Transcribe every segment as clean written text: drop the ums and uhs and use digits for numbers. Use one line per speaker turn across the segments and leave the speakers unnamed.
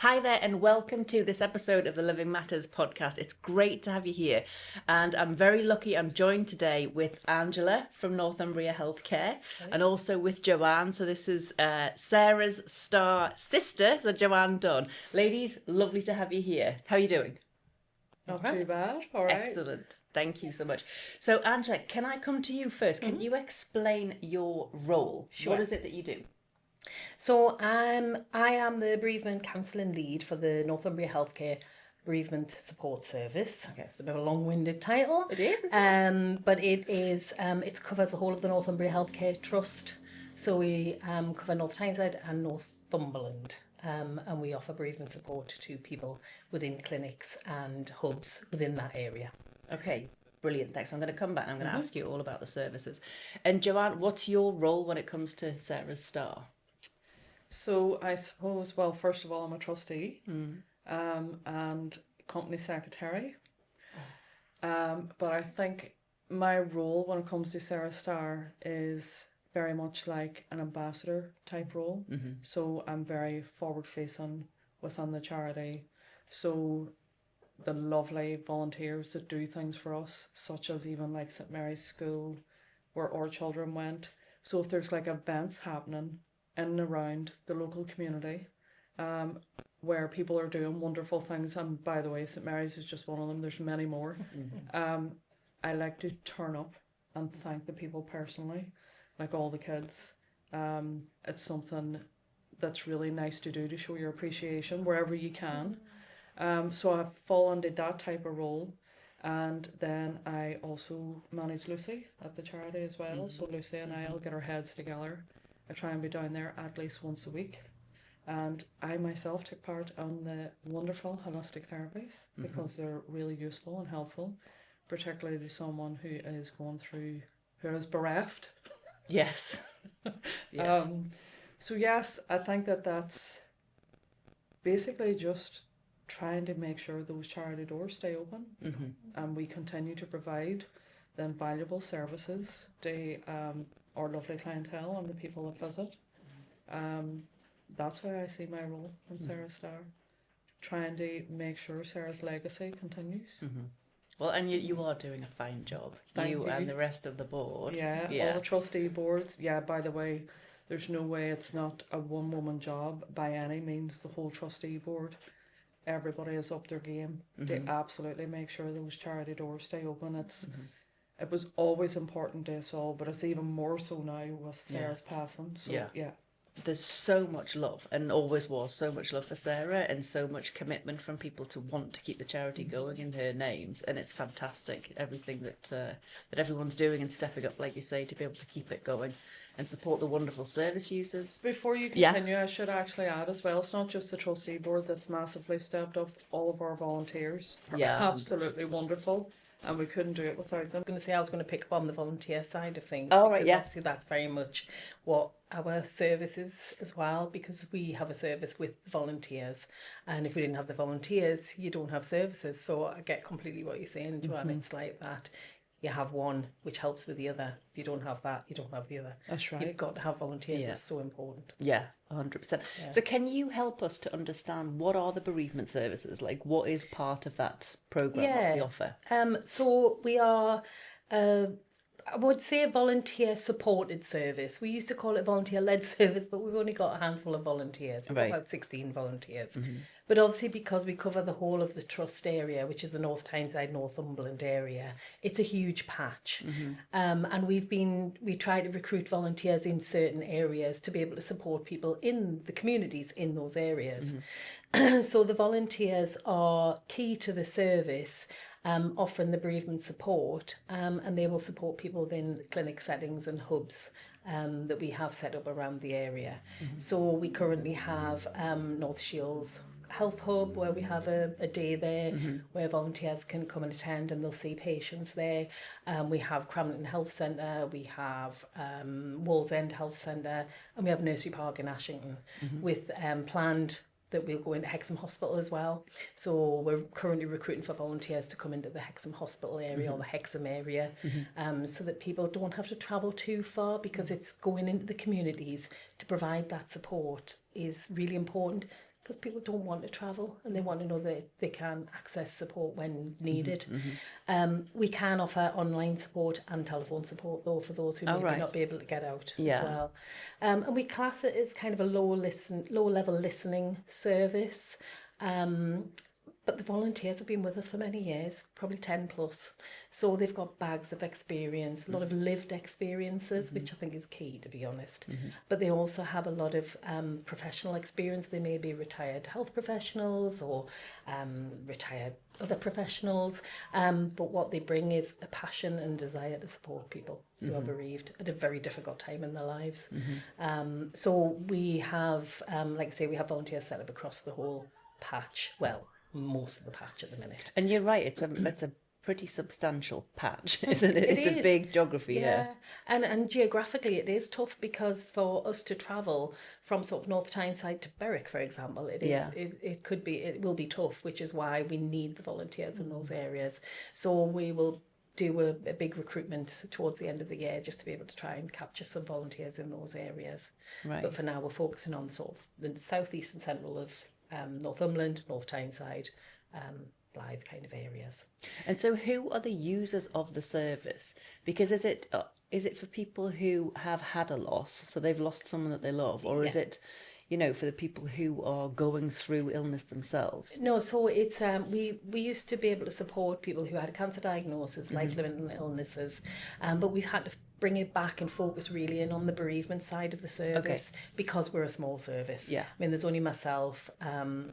Hi there, and welcome to this episode of the Living Matters podcast. It's great to have you here, and I'm very lucky. I'm joined today with Angela from Northumbria Healthcare, and also with Joanne. So this is Sarah's star sister, so Joanne Dunn. Ladies, lovely to have you here. How are you doing?
Not too bad. All right.
Excellent. Thank you so much. So, Angela, can I come to you first? Can you explain your role?
Sure.
What is it that you do?
So I am the Bereavement Counselling Lead for the Northumbria Healthcare Bereavement Support Service. Okay, it's a bit of a long-winded title.
It is, isn't it?
But it covers the whole of the Northumbria Healthcare Trust. So we cover North Tyneside and Northumberland. And we offer bereavement support to people within clinics and hubs within that area.
Okay, brilliant. Thanks. I'm going to come back and I'm going to ask you all about the services. And Joanne, what's your role when it comes to Sarah's Star?
So I suppose, well, first of all, I'm a trustee and company secretary. But I think my role when it comes to Sarah Star is very much like an ambassador type role. So I'm very forward facing within the charity. So the lovely volunteers that do things for us, such as even like St Mary's School, where our children went. So if there's like events happening in and around the local community, where people are doing wonderful things, and by the way, St Mary's is just one of them, there's many more. I like to turn up and thank the people personally, like all the kids. It's something that's really nice to do to show your appreciation wherever you can. So I fall under that type of role, and then I also manage Lucy at the charity as well. So Lucy and I'll get our heads together. I try and be down there at least once a week, and I myself take part on the wonderful holistic therapies because they're really useful and helpful, particularly to someone who is going through, who is bereft.
Yes. Yes.
So yes, I think that's basically just trying to make sure those charity doors stay open, and we continue to provide the invaluable services to our lovely clientele and the people that visit. That's how I see my role in Sarah Star, trying to make sure Sarah's legacy continues.
Well, and you are doing a fine job.
Thank you.
And the rest of the board.
Yeah, all the trustee boards. Yeah, by the way, there's no way it's not a one-woman job by any means. The whole trustee board, everybody is up their game to absolutely make sure those charity doors stay open. It was always important to us all, but it's even more so now with Sarah's passing. So yeah.
There's so much love, and always was so much love for Sarah, and so much commitment from people to want to keep the charity going in her names, and it's fantastic everything that everyone's doing and stepping up, like you say, to be able to keep it going and support the wonderful service users.
Before you continue, I should actually add as well, it's not just the trustee board that's massively stepped up. All of our volunteers are absolutely wonderful, and we couldn't do it without them.
I was going to pick up on the volunteer side of things.
Oh, right, yeah.
Obviously that's very much what our service is as well, because we have a service with volunteers, and if we didn't have the volunteers, you don't have services. So I get completely what you're saying, Joanne. It's like that. You have one which helps with the other. If you don't have that, you don't have the other.
That's right.
You've got to have volunteers. It's so important.
Yeah, 100%. So can you help us to understand what are the bereavement services? Like, what is part of that programme? What's the offer?
So we are, I would say, a volunteer supported service. We used to call it volunteer led service, but we've only got a handful of volunteers. We've got about 16 volunteers. But obviously, because we cover the whole of the trust area, which is the North Tyneside, Northumberland area, it's a huge patch. And we try to recruit volunteers in certain areas to be able to support people in the communities in those areas. So the volunteers are key to the service, offering the bereavement support, and they will support people within clinic settings and hubs that we have set up around the area. So we currently have North Shields Health Hub, where we have a day there where volunteers can come and attend, and they'll see patients there. We have Cramlington Health Centre, we have Wallsend Health Centre, and we have Nursery Park in Ashington with planned that we'll go into Hexham Hospital as well. So we're currently recruiting for volunteers to come into the Hexham Hospital area or the Hexham area, so that people don't have to travel too far, because it's going into the communities to provide that support is really important. because people don't want to travel and they want to know that they can access support when needed. We can offer online support and telephone support though for those who may not be able to get out as well. And we class it as kind of a low level listening service. But the volunteers have been with us for many years, probably 10 plus. So they've got bags of experience, a lot of lived experiences, which I think is key, to be honest. But they also have a lot of professional experience. They may be retired health professionals or retired other professionals. But what they bring is a passion and desire to support people who are bereaved at a very difficult time in their lives. So we have, like I say, we have volunteers set up across the whole patch. Well, most of the patch at the minute.
And you're right, it's a pretty substantial patch, isn't it? It's a big geography here.
And geographically it is tough, because for us to travel from sort of North Tyneside to Berwick, for example, it will be tough, which is why we need the volunteers in those areas. So we will do a big recruitment towards the end of the year just to be able to try and capture some volunteers in those areas. Right. But for now we're focusing on sort of the southeast and central of Northumberland, North Tyneside, Blythe kind of areas.
And so who are the users of the service? Because is it for people who have had a loss, so they've lost someone that they love, or is it, for the people who are going through illness themselves?
No, so it's we used to be able to support people who had a cancer diagnosis, life-limiting illnesses, but we've had to bring it back and focus really in on the bereavement side of the service, because we're a small service. I mean, there's only myself,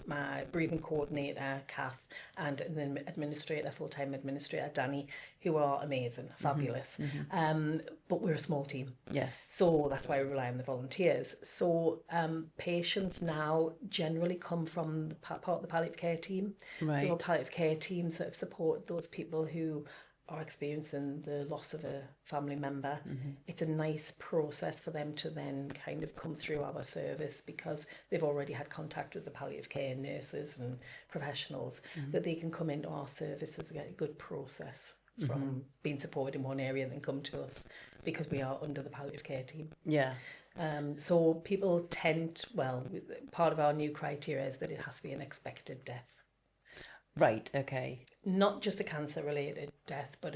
my bereavement coordinator, Kath, and an administrator, full-time administrator, Danny, who are amazing, fabulous. But we're a small team. Yes. So that's why we rely on the volunteers. So patients now generally come from the part of the palliative care team. Right. So palliative care teams that have supported those people who are experiencing the loss of a family member. It's a nice process for them to then kind of come through our service, because they've already had contact with the palliative care nurses and professionals, that they can come into our services and get a good process from being supported in one area and then come to us, because we are under the palliative care team. So people part of our new criteria is that it has to be an expected death.
Right, okay.
Not just a cancer-related death, but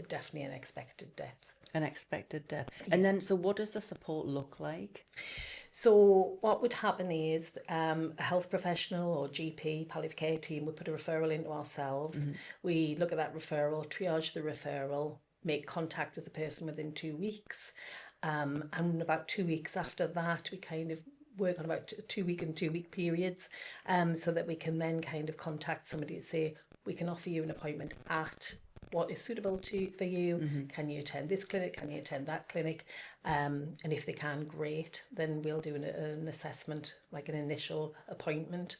definitely an expected death.
An expected death. And then, so what does the support look like?
So what would happen is a health professional or GP, palliative care team would put a referral into ourselves. We look at that referral, triage the referral, make contact with the person within 2 weeks. And about 2 weeks after that, we kind of work on about 2 week and 2 week periods, so that we can then kind of contact somebody to say, we can offer you an appointment at what is suitable for you. Can you attend this clinic? Can you attend that clinic? And if they can, great. Then we'll do an assessment, like an initial appointment,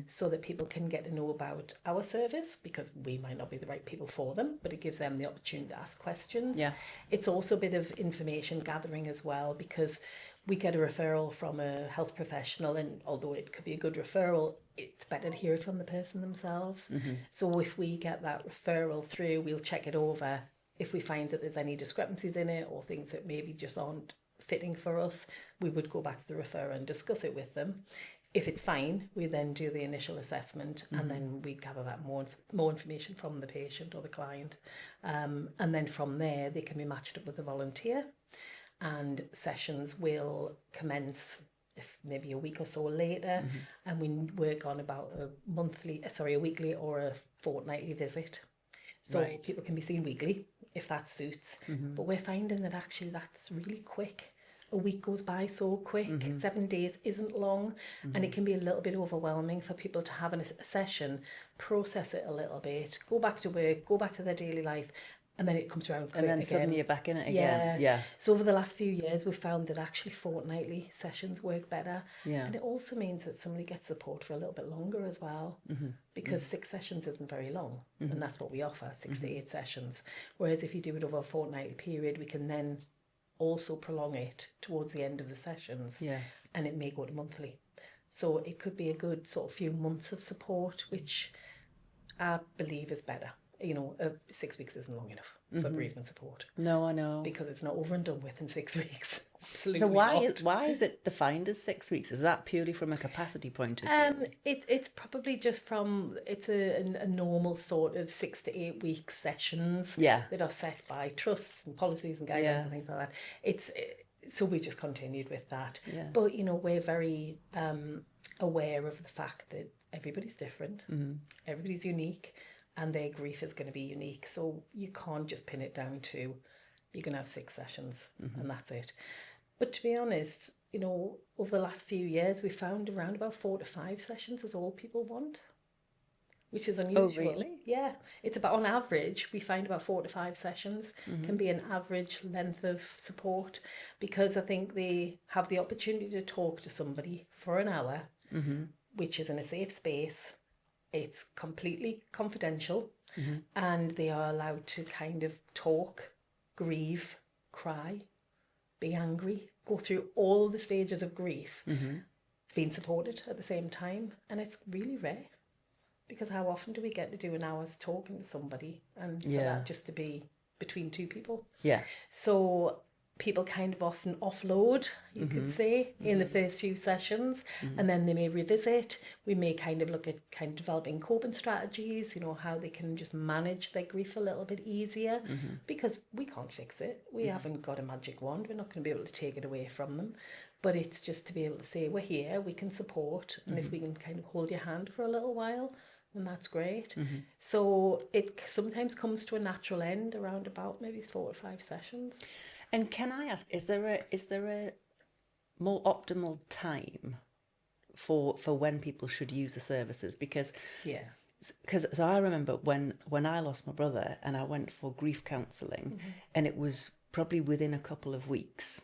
so that people can get to know about our service, because we might not be the right people for them, but it gives them the opportunity to ask questions. It's also a bit of information gathering as well, because we get a referral from a health professional, and although it could be a good referral, it's better to hear it from the person themselves. So if we get that referral through, we'll check it over. If we find that there's any discrepancies in it or things that maybe just aren't fitting for us, we would go back to the referrer and discuss it with them. If it's fine, we then do the initial assessment, and then we gather that more information from the patient or the client. And then from there, they can be matched up with a volunteer, and sessions will commence maybe a week or so later, and we work on about a weekly or a fortnightly visit. So people can be seen weekly if that suits. But we're finding that actually that's really quick. A week goes by so quick. 7 days isn't long, and it can be a little bit overwhelming for people to have a session, process it a little bit, go back to work, go back to their daily life, and then it comes around quick
and then
again.
Suddenly you're back in it again.
So over the last few years, we've found that actually fortnightly sessions work better. And it also means that somebody gets support for a little bit longer as well, because 6 sessions isn't very long, and that's what we offer, 6 to 8 sessions. Whereas if you do it over a fortnightly period, we can then also prolong it towards the end of the sessions, and it may go to monthly. So it could be a good sort of few months of support, which I believe is better. 6 weeks isn't long enough for bereavement support.
No, I know.
Because it's not over and done with in 6 weeks. Absolutely
So
not.
why is it defined as 6 weeks? Is that purely from a capacity point of view?
It's probably just from, it's a normal sort of 6 to 8 week sessions that are set by trusts and policies and guidelines and things like that. So we just continued with that.
Yeah.
But, we're very aware of the fact that everybody's different, everybody's unique, and their grief is going to be unique. So you can't just pin it down to, you're going to have 6 sessions and that's it. But to be honest, over the last few years, we found around about 4 to 5 sessions is all people want, which is unusual.
Oh, really?
Yeah. It's about, on average, we find about 4 to 5 sessions can be an average length of support, because I think they have the opportunity to talk to somebody for an hour, which is in a safe space. It's completely confidential, and they are allowed to kind of talk, grieve, cry, be angry, go through all the stages of grief, being supported at the same time. And it's really rare, because how often do we get to do an hour's talking to somebody and for that just to be between 2 people?
Yeah.
So people kind of often offload, you could say, in the first few sessions, and then they may revisit. We may kind of look at kind of developing coping strategies, how they can just manage their grief a little bit easier, because we can't fix it. We haven't got a magic wand. We're not going to be able to take it away from them. But it's just to be able to say, we're here, we can support, and if we can kind of hold your hand for a little while, then that's great. So it sometimes comes to a natural end around about maybe 4 or 5 sessions.
And can I ask, is there a more optimal time for when people should use the services? Because so I remember when I lost my brother and I went for grief counselling, and it was probably within a couple of weeks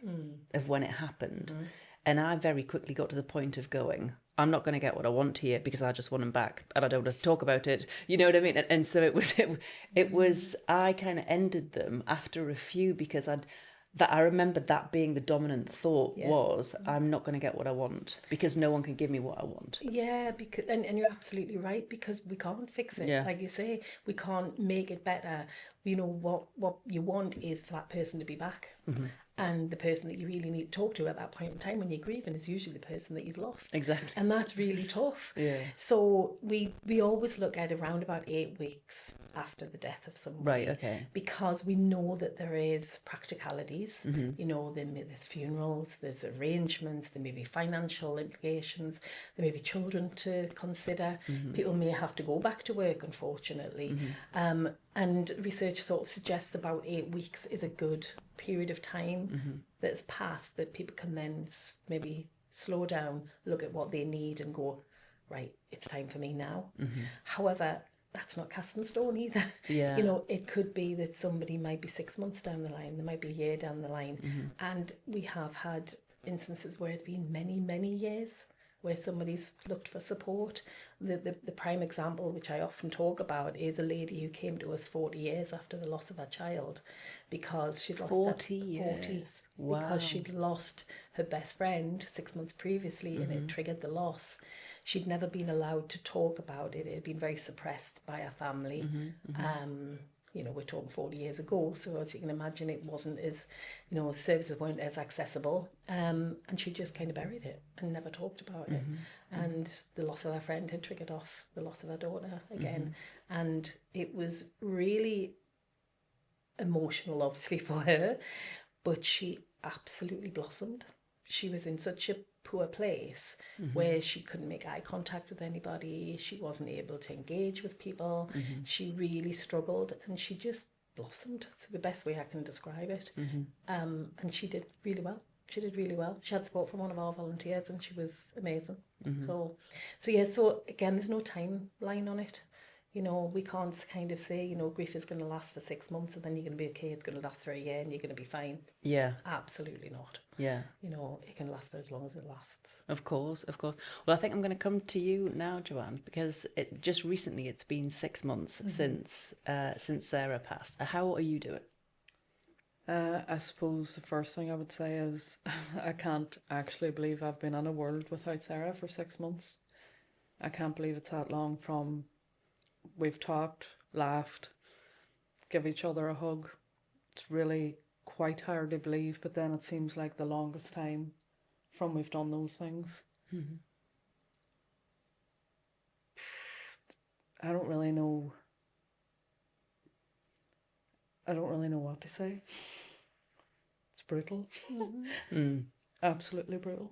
of when it happened, and I very quickly got to the point of going, I'm not going to get what I want here because I just want him back and I don't want to talk about it. You know what I mean? And so it was I kind of ended them after a few, because I remembered that being the dominant thought was, I'm not going to get what I want because no one can give me what I want.
Yeah, because and you're absolutely right, because we can't fix it.
Yeah.
Like you say, we can't make it better. What you want is for that person to be back. And the person that you really need to talk to at that point in time when you're grieving is usually the person that you've lost.
Exactly.
And that's really tough.
Yeah.
So we always look at around about 8 weeks after the death of somebody.
Right, okay.
Because we know that there is practicalities. There's funerals, there's arrangements, there may be financial implications, there may be children to consider. People may have to go back to work, unfortunately. And research sort of suggests about 8 weeks is a good period of time that's passed, that people can then maybe slow down, look at what they need and go, right, it's time for me now. However, that's not cast in stone either.
Yeah.
It could be that somebody might be 6 months down the line, there might be a year down the line. And we have had instances where it's been many, many years where somebody's looked for support. The prime example, which I often talk about, is a lady who came to us 40 years after the loss of her child, because she'd lost
40 years. Wow.
Because she'd lost her best friend 6 months previously, and it triggered the loss. She'd never been allowed to talk about it. It had been very suppressed by her family. We're talking 40 years ago, so as you can imagine, it wasn't as, services weren't as accessible, and she just kind of buried it and never talked about it. And the loss of her friend had triggered off the loss of her daughter again, and it was really emotional, obviously, for her, but she absolutely blossomed. She was in such a poor place where she couldn't make eye contact with anybody. She wasn't able to engage with people. She really struggled, and she just blossomed. It's the best way I can describe it. And she did really well. She did really well. She had support from one of our volunteers, and she was amazing. So again, there's no timeline on it. We can't kind of say, grief is going to last for 6 months and then you're going to be okay, it's going to last for a year and you're going to be fine. Yeah. Absolutely not.
Yeah.
It can last for as long as it lasts.
Of course. Well, I think I'm going to come to you now, Joanne, because just recently it's been 6 months since Sarah passed. How are you doing?
I suppose the first thing I would say is I can't actually believe I've been in a world without Sarah for 6 months. I can't believe it's that long from we've talked, laughed, give each other a hug. It's really quite hard to believe, but then it seems like the longest time from we've done those things.
Mm-hmm.
I don't really know. I don't really know what to say. It's brutal.
Mm.
Absolutely brutal.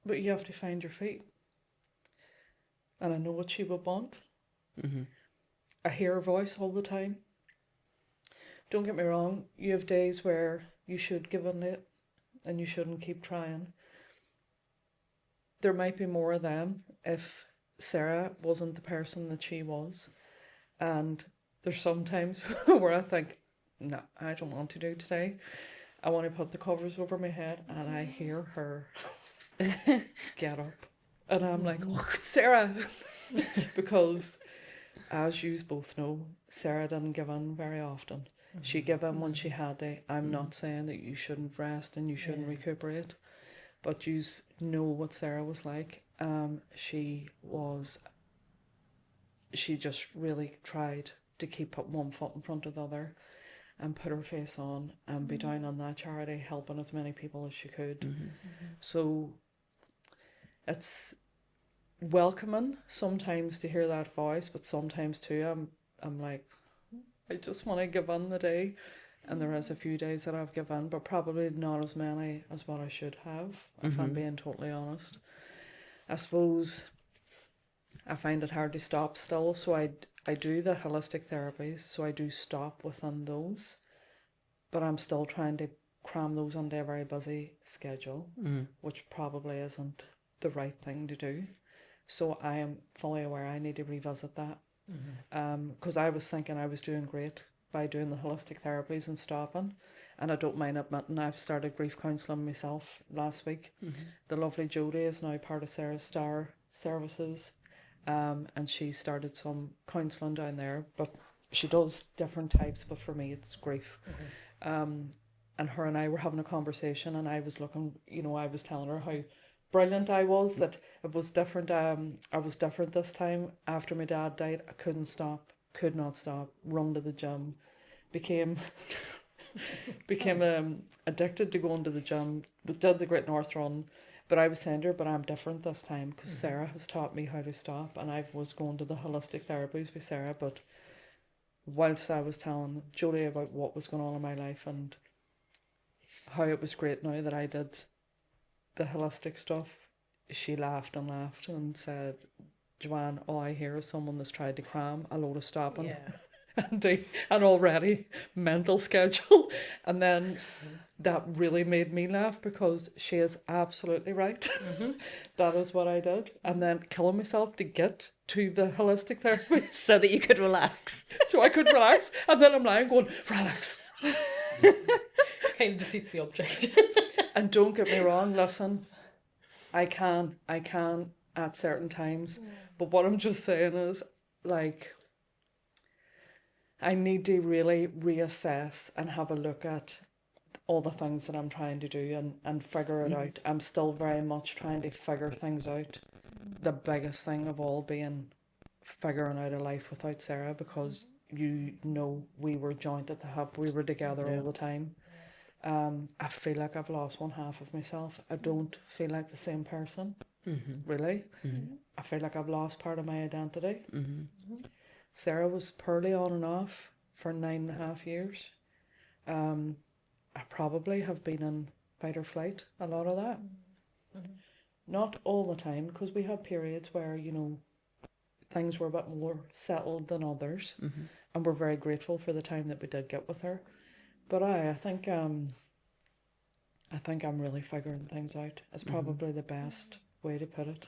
But you have to find your feet. And I know what she would want.
Mm-hmm.
I hear her voice all the time. Don't get me wrong, you have days where you should give in it and you shouldn't keep trying. There might be more of them if Sarah wasn't the person that she was. And there's sometimes where I think, no, I don't want to do today. I want to put the covers over my head, and I hear her get up. And I'm like, oh, Sarah. Because, as you both know, Sarah didn't give in very often. She gave in when she had to. I'm not saying that you shouldn't rest and you shouldn't recuperate, but you know what Sarah was like. She just really tried to keep up one foot in front of the other and put her face on and be down on that charity, helping as many people as she could. So it's welcoming sometimes to hear that voice, but sometimes too I'm like, I just want to give in the day. And there is a few days that I've given, but probably not as many as what I should have, if I'm being totally honest. I suppose I find it hard to stop still, so I do the holistic therapies, so I do stop within those, but I'm still trying to cram those into a very busy schedule, which probably isn't the right thing to do. So I am fully aware I need to revisit that. Because I was thinking I was doing great by doing the holistic therapies and stopping, and I don't mind admitting I've started grief counselling myself last week. The lovely Jodie is now part of Sarah's Star Services, and she started some counselling down there, but she does different types, but for me it's grief. And her and I were having a conversation, and I was looking, I was telling her how brilliant I was, that it was different. I was different this time. After my dad died, I could not stop, run to the gym, became addicted to going to the gym, did the Great North Run. But I was saying to her, but I'm different this time because Sarah has taught me how to stop, and I was going to the holistic therapies with Sarah. But whilst I was telling Jodie about what was going on in my life and how it was great now that I did the holistic stuff, she laughed and said, Joanne, all I hear is someone that's tried to cram a load of stopping and do an already mental schedule. And then that really made me laugh because she is absolutely right. That is what I did. And then killing myself to get to the holistic therapy.
So that you could relax.
So I could relax. And then I'm lying going, relax.
Kind of defeats the object.
And don't get me wrong, listen, I can at certain times, but what I'm just saying is, like, I need to really reassess and have a look at all the things that I'm trying to do and figure it out. I'm still very much trying to figure things out. The biggest thing of all being figuring out a life without Sarah, because we were joined at the hip, we were together all the time. I feel like I've lost one half of myself. I don't feel like the same person, really. I feel like I've lost part of my identity. Sarah was poorly on and off for 9.5 years. I probably have been in fight or flight, a lot of that. Not all the time, because we had periods where, things were a bit more settled than others. And we're very grateful for the time that we did get with her. But I think I'm really figuring things out. It's probably the best way to put it.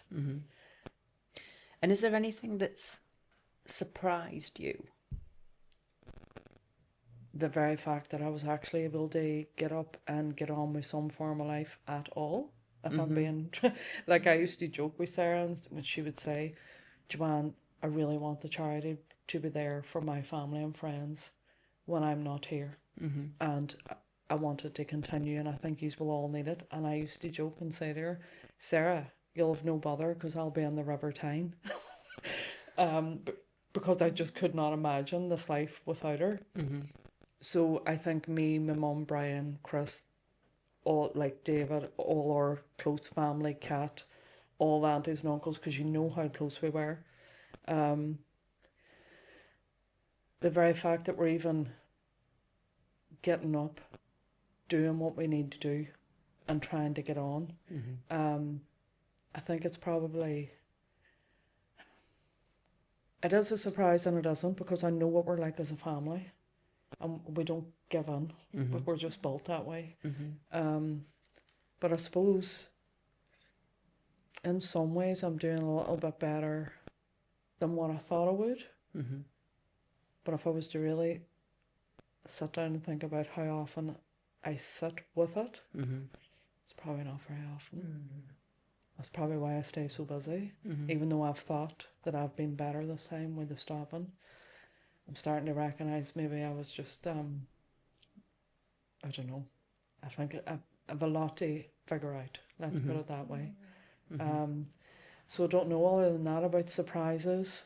And is there anything that's surprised you?
The very fact that I was actually able to get up and get on with some form of life at all. If I'm being like, I used to joke with Sarah, and when she would say, Joanne, I really want the charity to be there for my family and friends when I'm not here. And I wanted to continue, and I think you will all need it. And I used to joke and say to her, Sarah, you'll have no bother because I'll be in the River Tyne. because I just could not imagine this life without her. So I think me, my mum, Brian, Chris, all like David, all our close family, Kat, all the aunties and uncles, because you know how close we were. The very fact that we're even getting up, doing what we need to do, and trying to get on, I think it's probably, it is a surprise and it isn't, because I know what we're like as a family, and we don't give in, but we're just built that way. But I suppose in some ways I'm doing a little bit better than what I thought I would. But if I was to really sit down and think about how often I sit with it, it's probably not very often. That's probably why I stay so busy, even though I've thought that I've been better this time with the stopping. I'm starting to recognise maybe I was just, I don't know, I think I have a lot to figure out, let's put it that way. So I don't know other than that about surprises.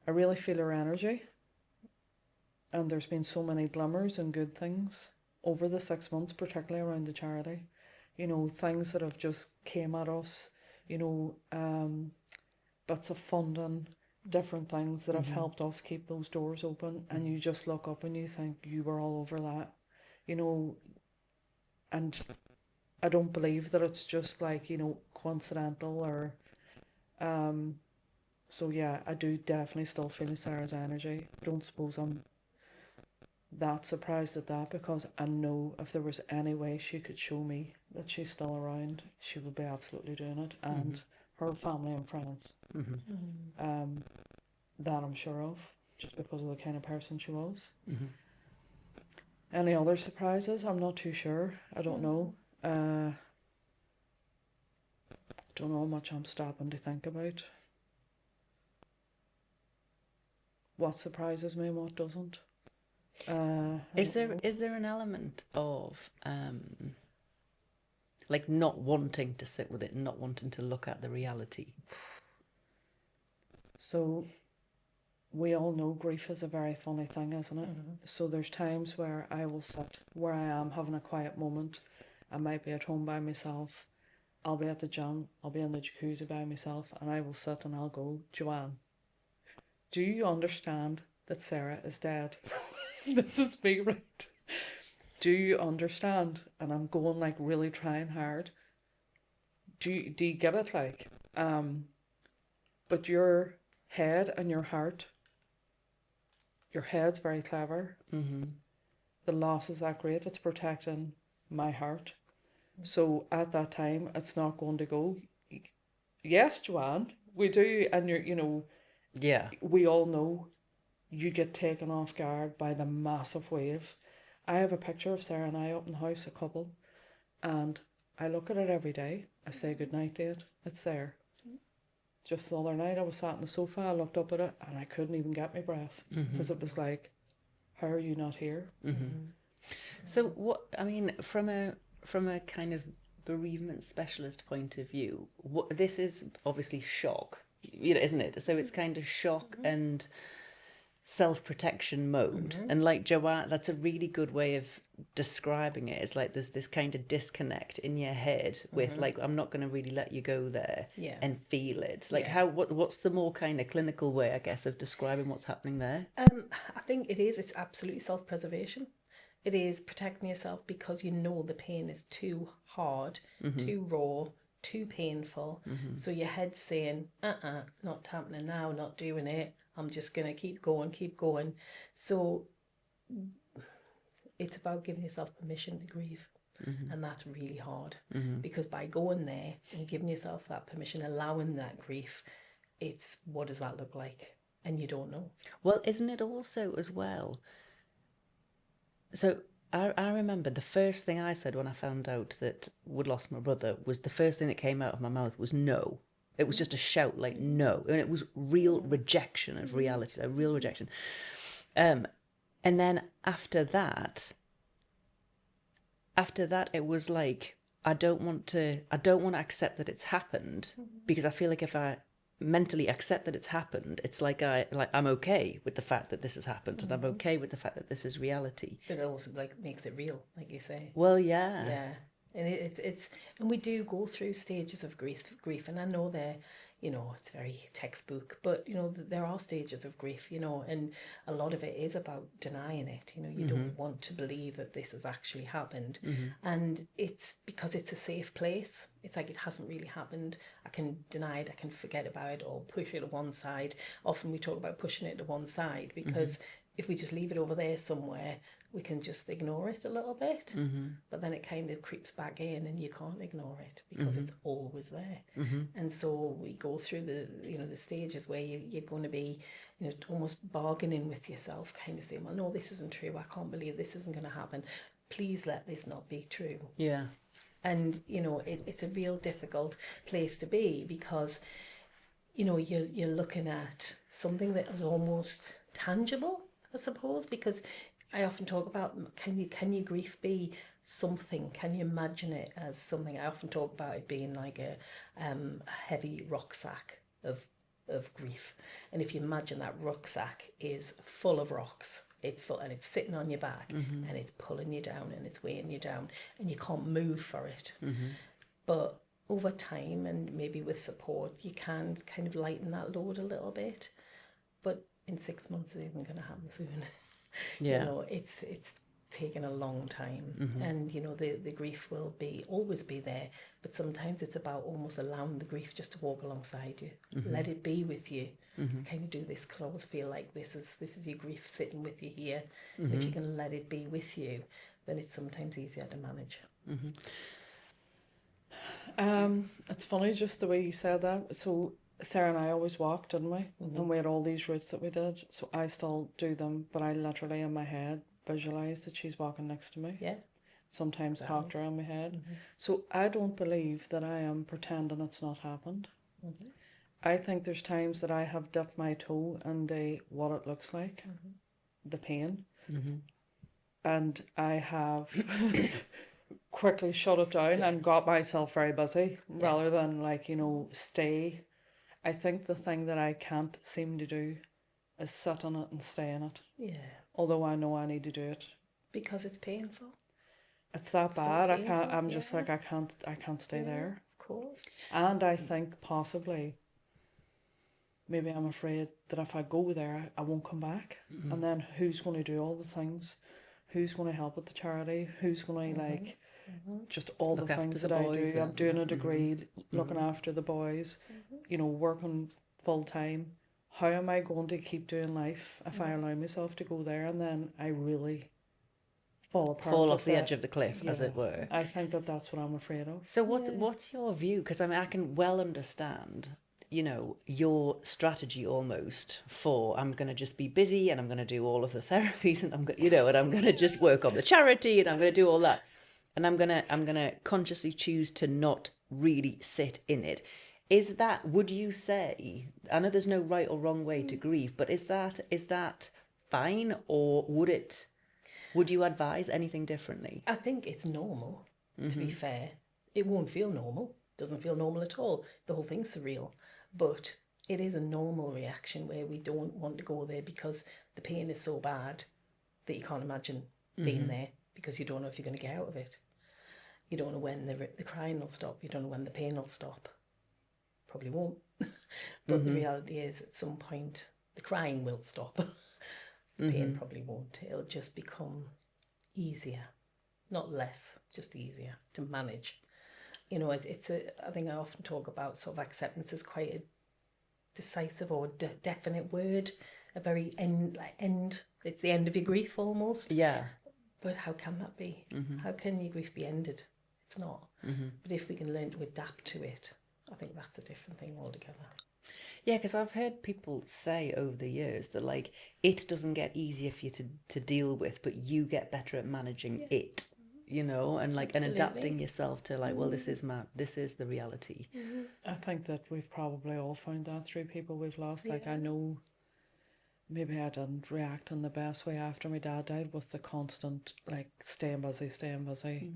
I really feel her energy, and there's been so many glimmers and good things over the 6 months, particularly around the charity. You know, things that have just came at us, you know, bits of funding, different things that have helped us keep those doors open, and you just look up and you think you were all over that, you know. And I don't believe that it's just like, you know, coincidental or so yeah, I do definitely still feel Sarah's energy. I don't suppose I'm that surprised at that, because I know if there was any way she could show me that she's still around, she would be absolutely doing it, and her family and friends. That I'm sure of, just because of the kind of person she was. Any other surprises? I'm not too sure. I don't know. Don't know how much I'm stopping to think about. What surprises me and what doesn't.
Is there an element of like not wanting to sit with it and not wanting to look at the reality?
So we all know grief is a very funny thing, isn't it? So there's times where I will sit where I am having a quiet moment. I might be at home by myself. I'll be at the gym. I'll be in the jacuzzi by myself, and I will sit and I'll go, Joanne, do you understand that Sarah is dead? This is me, right? Do you understand? And I'm going like really trying hard. Do you get it? Like, but your head and your heart, your head's very clever. The loss is that great. It's protecting my heart. So at that time, it's not going to go, yes, Joanne, we do. And you're, you know,
Yeah.
We all know you get taken off guard by the massive wave. I have a picture of Sarah and I up in the house, a couple, and I look at it every day. I say goodnight to it. It's there. Just the other night I was sat on the sofa, I looked up at it, and I couldn't even get my breath, because it was like, how are you not here?
So what, I mean, from a kind of bereavement specialist point of view, this is obviously shock, you know, isn't it? So it's kind of shock and self-protection mode. And like Joanne, that's a really good way of describing it. It's like there's this kind of disconnect in your head with like, I'm not going to really let you go there and feel it. Like what's the more kind of clinical way, I guess, of describing what's happening there?
I think it's absolutely self-preservation. It is protecting yourself because you know the pain is too hard, too raw, too painful. So your head's saying, not happening now, not doing it. I'm just going to keep going. So it's about giving yourself permission to grieve. And that's really hard, because by going there and giving yourself that permission, allowing that grief, it's, what does that look like? And you don't know.
Well, isn't it also as well? So I remember the first thing I said when I found out that we'd lost my brother was, the first thing that came out of my mouth was no. It was just a shout, like no. And it was real rejection of reality, a real rejection. And then after that, it was like I don't want to accept that it's happened, because I feel like if I mentally accept that it's happened, it's like I'm okay with the fact that this has happened, and I'm okay with the fact that this is reality.
But it also like makes it real, like you say.
Well, yeah.
Yeah. And it's and we do go through stages of grief, and I know they're, it's very textbook, but there are stages of grief, and a lot of it is about denying it. You don't want to believe that this has actually happened, and it's because it's a safe place. It's like it hasn't really happened. I can deny it, I can forget about it, or push it to one side. Often we talk about pushing it to one side because if we just leave it over there somewhere, we can just ignore it a little bit, but then it kind of creeps back in and you can't ignore it because it's always there. And so we go through the stages where you're going to be, almost bargaining with yourself, kind of saying, well, no, this isn't true. I can't believe this isn't going to happen. Please let this not be true.
Yeah.
And, it's a real difficult place to be because, you're looking at something that is almost tangible, I suppose, because I often talk about, can your grief be something? Can you imagine it as something? I often talk about it being like a heavy rucksack of grief. And if you imagine that rucksack is full of rocks, it's full and it's sitting on your back and it's pulling you down and it's weighing you down and you can't move for it. But over time and maybe with support, you can kind of lighten that load a little bit. But in 6 months, it isn't going to happen soon.
Yeah.
It's taken a long time, and the grief will always be there, but sometimes it's about almost allowing the grief just to walk alongside you, let it be with you. Kind of do this because I always feel like this is your grief sitting with you here. If you can let it be with you, then it's sometimes easier to manage.
It's funny just the way you said that. So Sarah and I always walked, didn't we? And we had all these routes that we did. So I still do them, but I literally in my head visualise that she's walking next to me.
Yeah.
Sometimes talk to her in my head. So I don't believe that I am pretending it's not happened. I think there's times that I have dipped my toe in what it looks like, the pain, and I have quickly shut it down and got myself very busy rather than stay. I think the thing that I can't seem to do is sit on it and stay in it.
Yeah.
Although I know I need to do it.
Because it's painful.
It's that bad.
So painful,
I'm just like I can't stay there.
Of course.
And I think possibly maybe I'm afraid that if I go there I won't come back. And then who's going to do all the things? Who's going to help with the charity? Who's going to just all the things that I do. I'm doing a degree, looking after the boys, working full time. How am I going to keep doing life if I allow myself to go there and then I really fall off
the edge of the cliff, as it were?
I think that's what I'm afraid of.
So what's your view? Because I can well understand, your strategy almost for I'm going to just be busy and I'm going to do all of the therapies and I'm going to just work on the charity and I'm going to do all that. And I'm gonna consciously choose to not really sit in it. Would you say, I know there's no right or wrong way to grieve, but is that fine, or would you advise anything differently?
I think it's normal, to be fair. It won't feel normal. Doesn't feel normal at all. The whole thing's surreal. But it is a normal reaction where we don't want to go there because the pain is so bad that you can't imagine being there. Because you don't know if you're going to get out of it. You don't know when the crying will stop. You don't know when the pain will stop. Probably won't. But the reality is at some point the crying will stop. The pain probably won't. It'll just become easier. Not less, just easier to manage. I think I often talk about sort of acceptance as quite a decisive or definite word. A very end. It's the end of your grief almost.
Yeah.
But how can that be? How can your grief be ended? It's not. But if we can learn to adapt to it, I think that's a different thing altogether.
Yeah, because I've heard people say over the years that it doesn't get easier for you to deal with, but you get better at managing it, and and adapting yourself to well, this is the reality.
I think that we've probably all found that through people we've lost. I know. Maybe I didn't react in the best way after my dad died with the constant staying busy.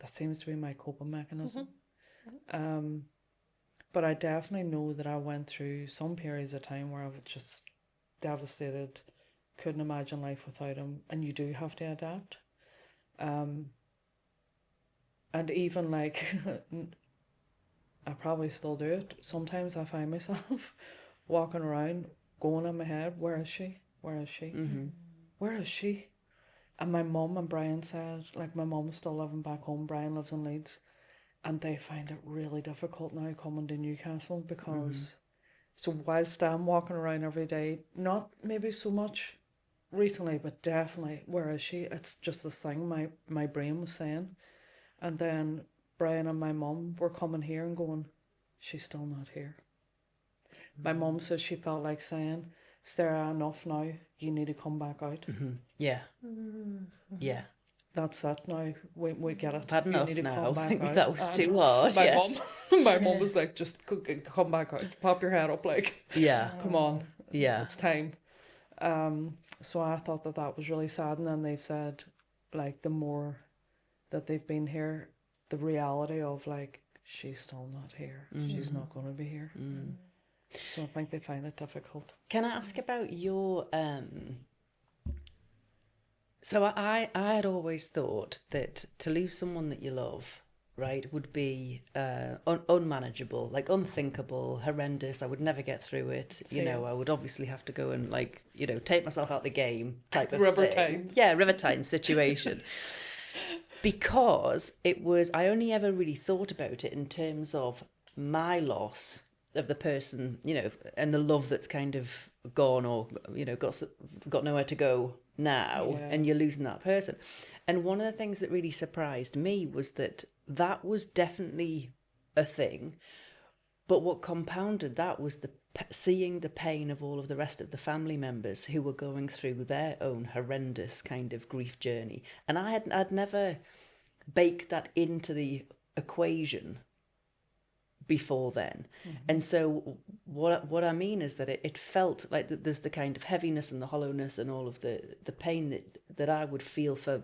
that seems to be my coping mechanism. But I definitely know that I went through some periods of time where I was just devastated, couldn't imagine life without him, and you do have to adapt. And even like, I probably still do it. Sometimes I find myself walking around going in my head, where is she? Where is she? Where is she? And my mum and Brian said, like, my mum's still living back home, Brian lives in Leeds, and they find it really difficult now coming to Newcastle because, so whilst I'm walking around every day, not maybe so much recently, but definitely, where is she? It's just this thing my brain was saying. And then Brian and my mum were coming here and going, she's still not here. My mum says she felt like saying, Sarah, enough now, you need to come back out.
Yeah. Yeah.
That's it now. We get it.
I've had enough
you need to
now.
come back out.
That was too hard.
My mum was like, just come back out. Pop your head up, like, come on.
Yeah.
It's time. So I thought that was really sad. And then they've said, like, the more that they've been here, the reality of, like, she's still not here. She's not going to be here. So I think they find it difficult.
Can I ask about your so I had always thought that to lose someone that you love, right, would be unmanageable, like unthinkable, horrendous. I would never get through it. You know, I would obviously have to go and, like, you know, take myself out the game type of
River
thing.
Tyne.
Yeah, River Tyne situation. Because it was, I only ever really thought about it in terms of my loss of the person, you know, and the love that's kind of gone, or, you know, got nowhere to go now, and you're losing that person. And one of the things that really surprised me was that was definitely a thing, but what compounded that was seeing the pain of all of the rest of the family members who were going through their own horrendous kind of grief journey. And I'd never baked that into the equation before then. And so what I mean is that it felt like that there's the kind of heaviness and the hollowness and all of the pain that I would feel for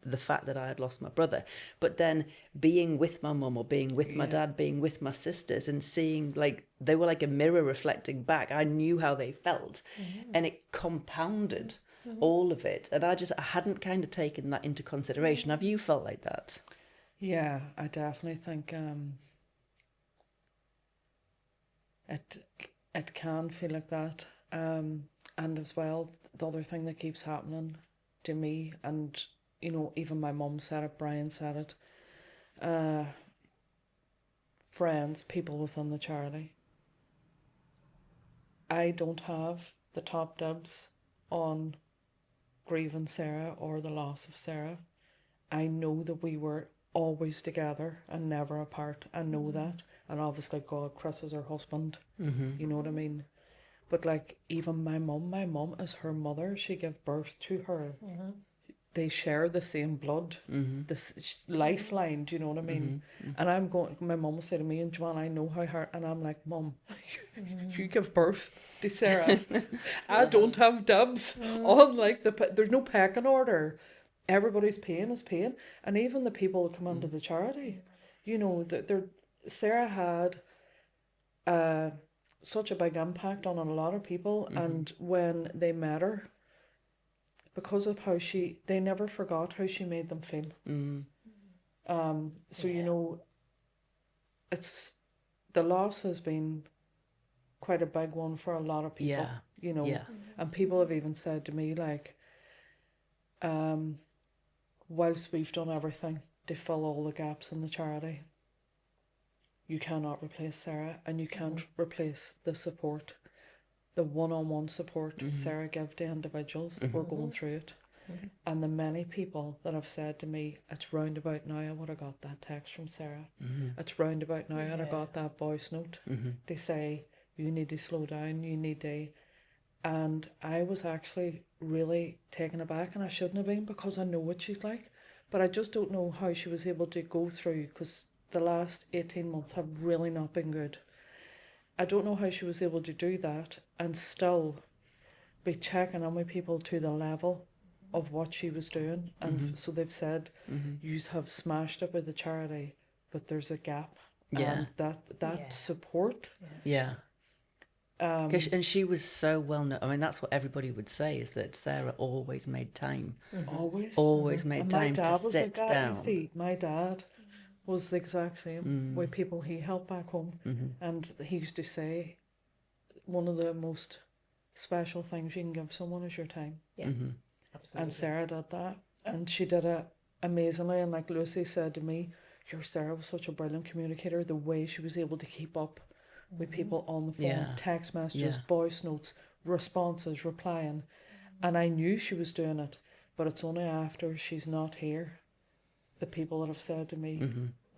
the fact that I had lost my brother, but then being with my mum or being with my dad, being with my sisters, and seeing, like, they were like a mirror reflecting back. I knew how they felt, and it compounded all of it. And I hadn't kind of taken that into consideration. Have you felt like that?
Yeah, I definitely think it can feel like that. And as well, the other thing that keeps happening to me, and, you know, even my mum said it, Brian said it, friends, people within the charity. I don't have the top dibs on grieving Sarah or the loss of Sarah. I know that we were always together and never apart. I know that. And obviously, God, Chris is her husband. You know what I mean? But, like, even my mum is her mother. She gave birth to her. They share the same blood, this lifeline, do you know what I mean? And I'm going, my mum will say to me, and Joanne, I know how hard, and I'm like, Mum, you give birth to Sarah. I don't have dibs on, like, there's no pecking order. Everybody's pain is pain. And even the people who come into the charity, you know, Sarah had such a big impact on a lot of people, and when they met her, because of how they never forgot how she made them feel. So, you know, the loss has been quite a big one for a lot of people, you know, and people have even said to me, like, whilst we've done everything to fill all the gaps in the charity, you cannot replace Sarah, and you can't replace the support, the one-on-one support Sarah gave to individuals that were going through it. And the many people that have said to me, it's round about now I would have got that text from Sarah. It's round about now I got that voice note to say, you need to slow down, you need to... And I was actually really taken aback, and I shouldn't have been, because I know what she's like. But I just don't know how she was able to go through, because the last 18 months have really not been good. I don't know how she was able to do that and still be checking on with people to the level of what she was doing, and so they've said, you have smashed it with the charity, but there's a gap.
Yeah.
That support.
Yeah. And she was so well known. I mean, that's what everybody would say, is that Sarah always made time. Always made time to sit down.
You see, my dad was the exact same with people he helped back home. And he used to say, one of the most special things you can give someone is your time.
Yeah, absolutely.
And Sarah did that. And she did it amazingly. And like Lucy said to me, your Sarah was such a brilliant communicator. The way she was able to keep up with people on the phone, text messages, voice notes, responses, replying. And I knew she was doing it, but it's only after she's not here, the people that have said to me,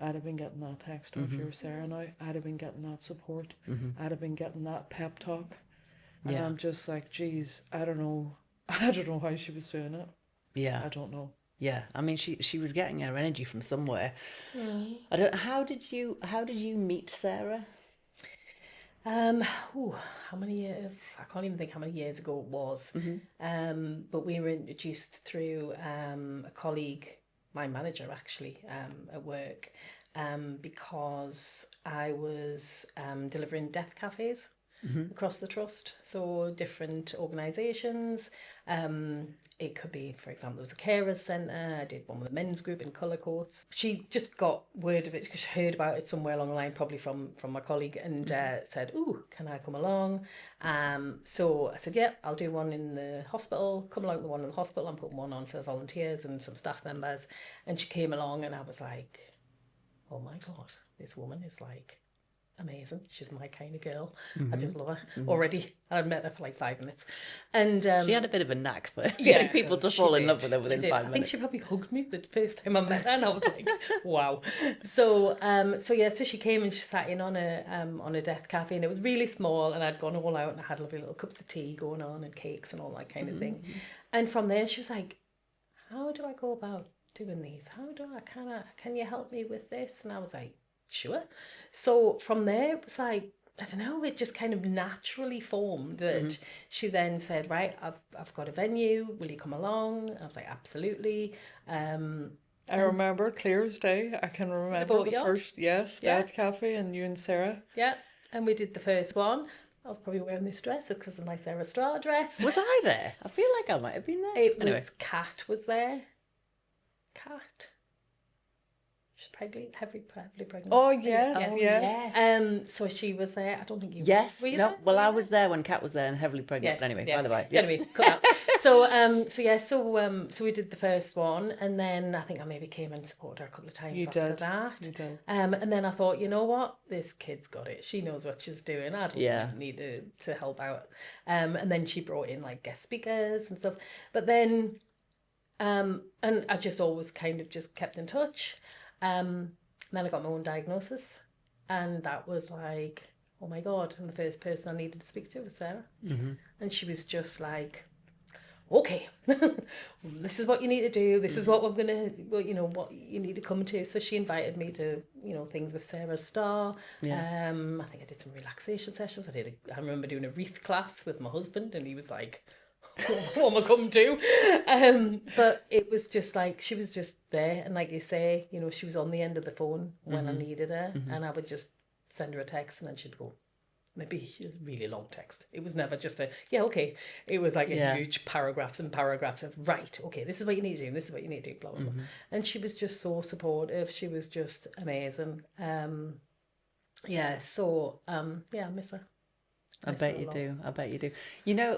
I'd have been getting that text off your Sarah now, I'd have been getting that support, I'd have been getting that pep talk. And I'm just like, geez, I don't know how she was doing it.
Yeah.
I don't know.
Yeah, I mean, she was getting her energy from somewhere. I don't. How did you meet Sarah?
How many years? I can't even think how many years ago it was. But we were introduced through a colleague, my manager actually, at work, because I was delivering Death Cafés across the trust. So different organisations. It could be, for example, there was a carers centre. I did one with a men's group in colour coats. She just got word of it because she heard about it somewhere along the line, probably from my colleague, and said, "Ooh, can I come along?" So I said, "Yeah, I'll do one in the hospital. Come along to the one in the hospital. I'm putting one on for the volunteers and some staff members." And she came along, and I was like, "Oh my God, this woman is like amazing. She's my kind of girl. I just love her already. I'd met her for like 5 minutes." And
she had a bit of a knack for getting people to fall in love with her within 5 minutes.
I think she probably hugged me the first time I met her, and I was like, wow. So she came and she sat in on a Death Cafe, and it was really small, and I'd gone all out, and I had lovely little cups of tea going on and cakes and all that kind of thing. And from there she was like, "How do I go about doing these? How do I can you help me with this?" And I was like, "Sure." So from there it was like, I don't know, it just kind of naturally formed that she then said, "Right, I've got a venue, will you come along?" And I was like, "Absolutely."
I remember clear as day. I can remember the first Death Cafe, and you and Sarah.
Yeah, and we did the first one. I was probably wearing this dress because of my Sarah Strata dress.
Was I there? I feel like I might have been there.
It was Kat was there. Kat. She's pregnant, heavily pregnant.
Oh yes, yeah.
So she was there. I don't think you.
Yes.
Were you
no.
there?
Well, I was there when Kat was there and heavily pregnant.
Yes.
Anyway,
Yeah.
by the way.
Yeah. Anyway, cut out. So we did the first one, and then I think I maybe came and supported her a couple of times after that.
You did.
And then I thought, you know what, this kid's got it. She knows what she's doing. I don't need to help out. And then she brought in like guest speakers and stuff. But then, and I just always kind of just kept in touch. Then I got my own diagnosis, and that was like, oh my God. And the first person I needed to speak to was Sarah. And she was just like, "Okay, this is what you need to do. This is what we're going to, what you need to come to." So she invited me to, things with Sarah Starr. I think I did some relaxation sessions. I remember doing a wreath class with my husband, and he was like, "What am I come to?" But it was just like, she was just there. And like you say, she was on the end of the phone when I needed her. And I would just send her a text, and then she'd go, maybe a really long text. It was never just okay. It was like a huge paragraphs and paragraphs of, right, okay, this is what you need to do, this is what you need to do, blah, blah, blah. And she was just so supportive. She was just amazing. I miss her.
I bet you do.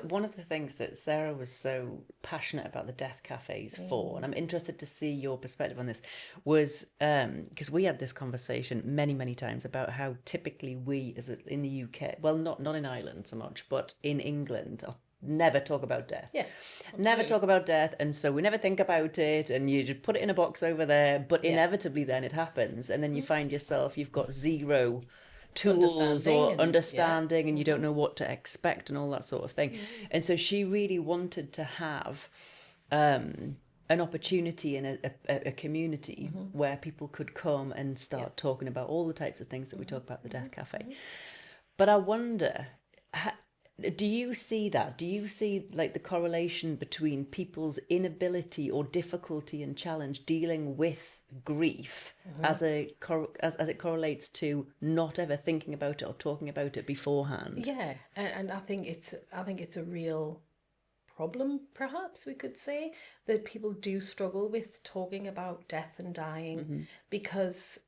One of the things that Sarah was so passionate about the Death Cafés for, and I'm interested to see your perspective on this, was because we had this conversation many, many times about how typically we, in the UK, well, not in Ireland so much, but in England, never talk about death.
Yeah.
Never talk about death, and so we never think about it, and you just put it in a box over there, but inevitably then it happens, and then you find yourself, you've got zero tools or understanding, and you don't know what to expect and all that sort of thing. And so she really wanted to have an opportunity in a community where people could come and start talking about all the types of things that we talk about at the Death Cafe. But I wonder, do you see that? Do you see like the correlation between people's inability or difficulty and challenge dealing with grief as it correlates to not ever thinking about it or talking about it beforehand?
Yeah, and I think it's a real problem, perhaps we could say, that people do struggle with talking about death and dying because,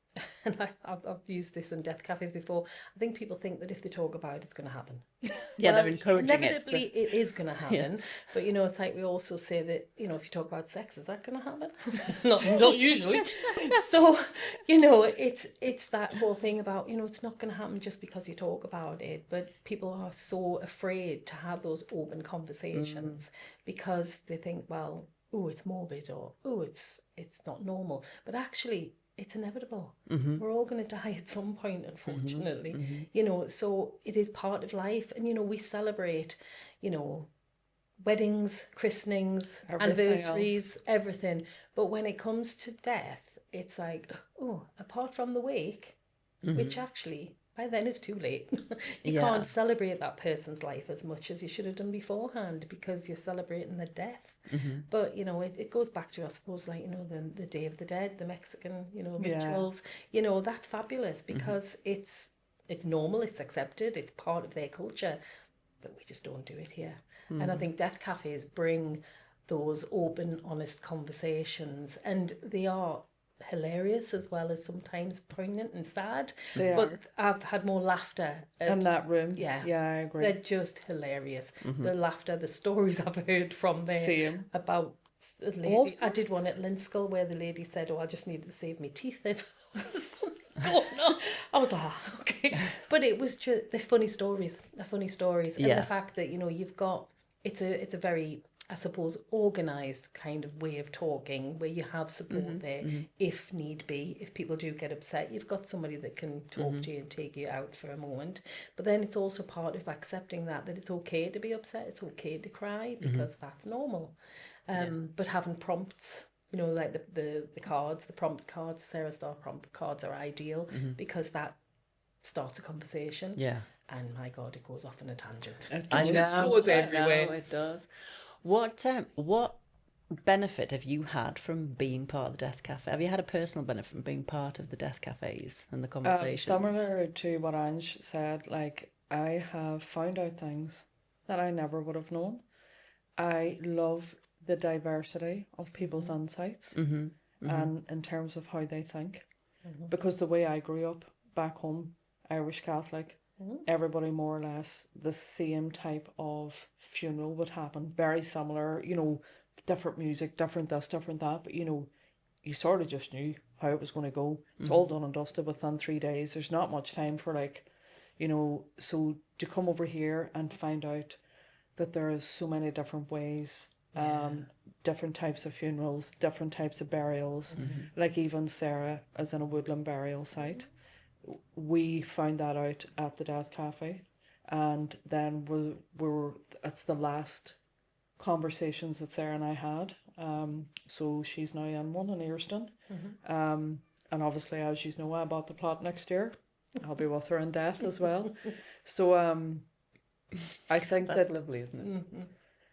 and I've used this in death cafes before, I think people think that if they talk about it, it's going to happen.
Yeah,
Well,
they're encouraging it.
inevitably it is going to happen, but it's like we also say that, if you talk about sex, is that going to happen? not usually. So, it's that whole thing about, it's not going to happen just because you talk about it, but people are so afraid to have those open conversations because they think, well, oh, it's morbid, or oh, it's not normal, but actually it's inevitable. We're all going to die at some point, unfortunately. So it is part of life, and we celebrate, weddings, christenings, anniversaries, everything. But when it comes to death, it's like, oh, apart from the wake, which actually by then it's too late. You can't celebrate that person's life as much as you should have done beforehand because you're celebrating the death. But it goes back to, I suppose, like the Day of the Dead, the Mexican rituals. That's fabulous because it's normal, it's accepted, it's part of their culture, but we just don't do it here. And I think death cafes bring those open, honest conversations, and they are hilarious as well as sometimes poignant and sad. But I've had more laughter
in that room.
Yeah,
I agree.
They're just hilarious. The laughter, the stories I've heard from there about the lady. I did one at Linskill where the lady said, "Oh, I just needed to save me teeth if there was something going on." I was like, okay, but it was just the funny stories, and the fact that you've got it's a very, I suppose, organised kind of way of talking where you have support there if need be. If people do get upset, you've got somebody that can talk to you and take you out for a moment. But then it's also part of accepting that it's okay to be upset, it's okay to cry because that's normal. But having prompts, like the cards, the prompt cards, Sarah Star prompt cards are ideal because that starts a conversation.
Yeah.
And my God, it goes off on a tangent.
It goes everywhere. It does. What benefit have you had from being part of the Death Cafe? Have you had a personal benefit from being part of the Death Cafes and the conversations?
Similar to what Ange said, like I have found out things that I never would have known. I love the diversity of people's insights and in terms of how they think. Because the way I grew up back home, Irish Catholic, everybody more or less the same type of funeral would happen, very similar, different music, different this, different that, but you sort of just knew how it was going to go. It's all done and dusted within 3 days. There's not much time for so to come over here and find out that there is so many different ways, different types of funerals, different types of burials, like even Sarah is in a woodland burial site. We found that out at the Death Cafe, and then it's the last conversations that Sarah and I had. So she's now in one in Earston. And obviously, as you know, I bought the plot next year. I'll be with her in death as well. So I think
that's lovely, isn't it?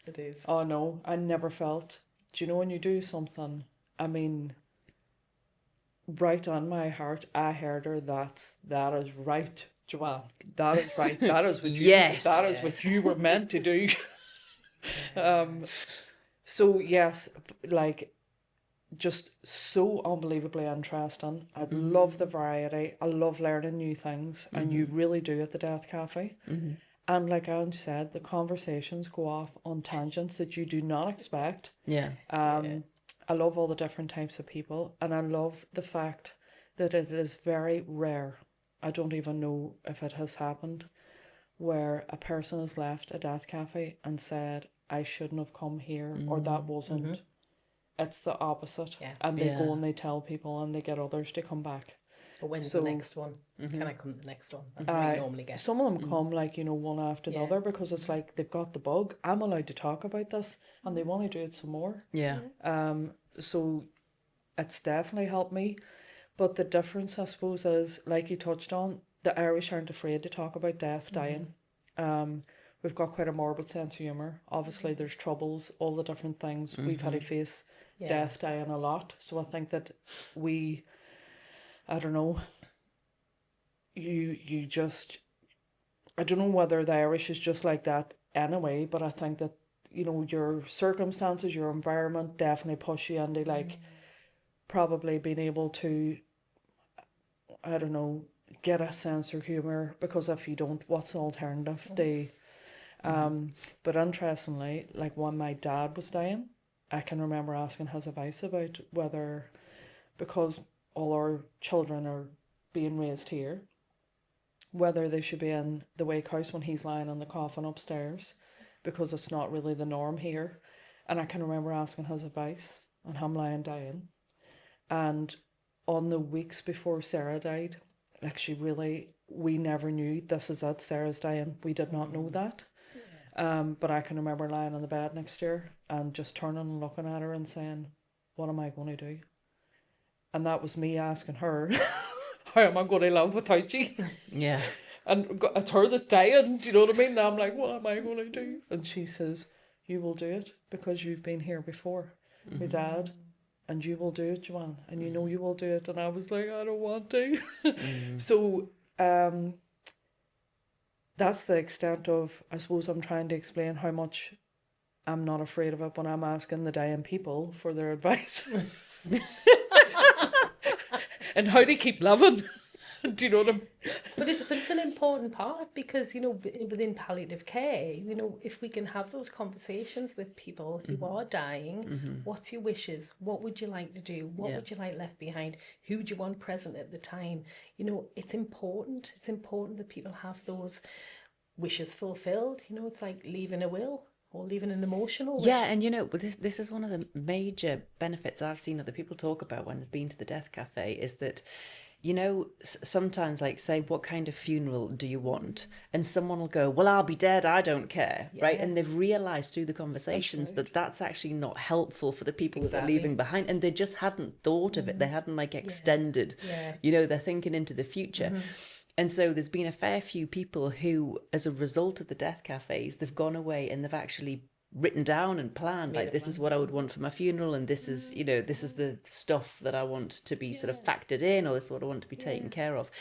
It is.
Oh no, I never felt. Do you know when you do something? I mean, right on my heart, I heard her. That is right, Joanne. That is right. That is what you. That is what you were meant to do. So yes, like, just so unbelievably interesting. I love the variety. I love learning new things, and you really do at the Death Cafe. And like Ange said, the conversations go off on tangents that you do not expect. I love all the different types of people, and I love the fact that it is very rare. I don't even know if it has happened, where a person has left a Death Cafe and said, I shouldn't have come here, or that wasn't. It's the opposite. And they go and they tell people and they get others to come back.
But when's the next one? Can I come to the next one? That's what you normally get.
Some of them come one after the other, because it's like they've got the bug. I'm allowed to talk about this, and they want to do it some more. So it's definitely helped me. But the difference, I suppose, is, like you touched on, the Irish aren't afraid to talk about death, dying. we've got quite a morbid sense of humour. Obviously, there's troubles, all the different things. We've had to face death, dying a lot. So I think that I don't know, you just, I don't know whether the Irish is just like that anyway, but I think that, your circumstances, your environment definitely push you into like probably being able to, I don't know, get a sense of humour, because if you don't, what's the alternative? But interestingly, like when my dad was dying, I can remember asking his advice about whether, because all our children are being raised here, whether they should be in the wake house when he's lying in the coffin upstairs, because it's not really the norm here. And I can remember asking his advice and him lying dying. And on the weeks before Sarah died, like we never knew, this is it, Sarah's dying. We did not know that. But I can remember lying on the bed next to her and just turning and looking at her and saying, what am I going to do? And that was me asking her, how am I going to live without you?
Yeah.
And it's her that's dying, do you know what I mean? And I'm like, what am I going to do? And she says, you will do it because you've been here before, my dad, and you will do it, Joanne, and you know you will do it. And I was like, I don't want to. So that's the extent of, I suppose I'm trying to explain how much I'm not afraid of it when I'm asking the dying people for their advice. And how to keep living. Do you know what I mean?
But it's an important part, because, within palliative care, if we can have those conversations with people who are dying, what's your wishes? What would you like to do? What would you like left behind? Who do you want present at the time? It's important. It's important that people have those wishes fulfilled. It's like leaving a will or leaving an emotional will.
Yeah, and this is one of the major benefits I've seen other people talk about when they've been to the Death Cafe, is that sometimes, like, say, what kind of funeral do you want? And someone will go, well, I'll be dead, I don't care, right? And they've realised through the conversations that that's actually not helpful for the people that they're leaving behind. And they just hadn't thought of it. They hadn't, extended, their thinking into the future. And so there's been a fair few people who, as a result of the Death Cafes, they've gone away and they've actually written down and planned, like, this is what I would want for my funeral, and this is, this is the stuff that I want to be sort of factored in, or this is what I want to be taken care of,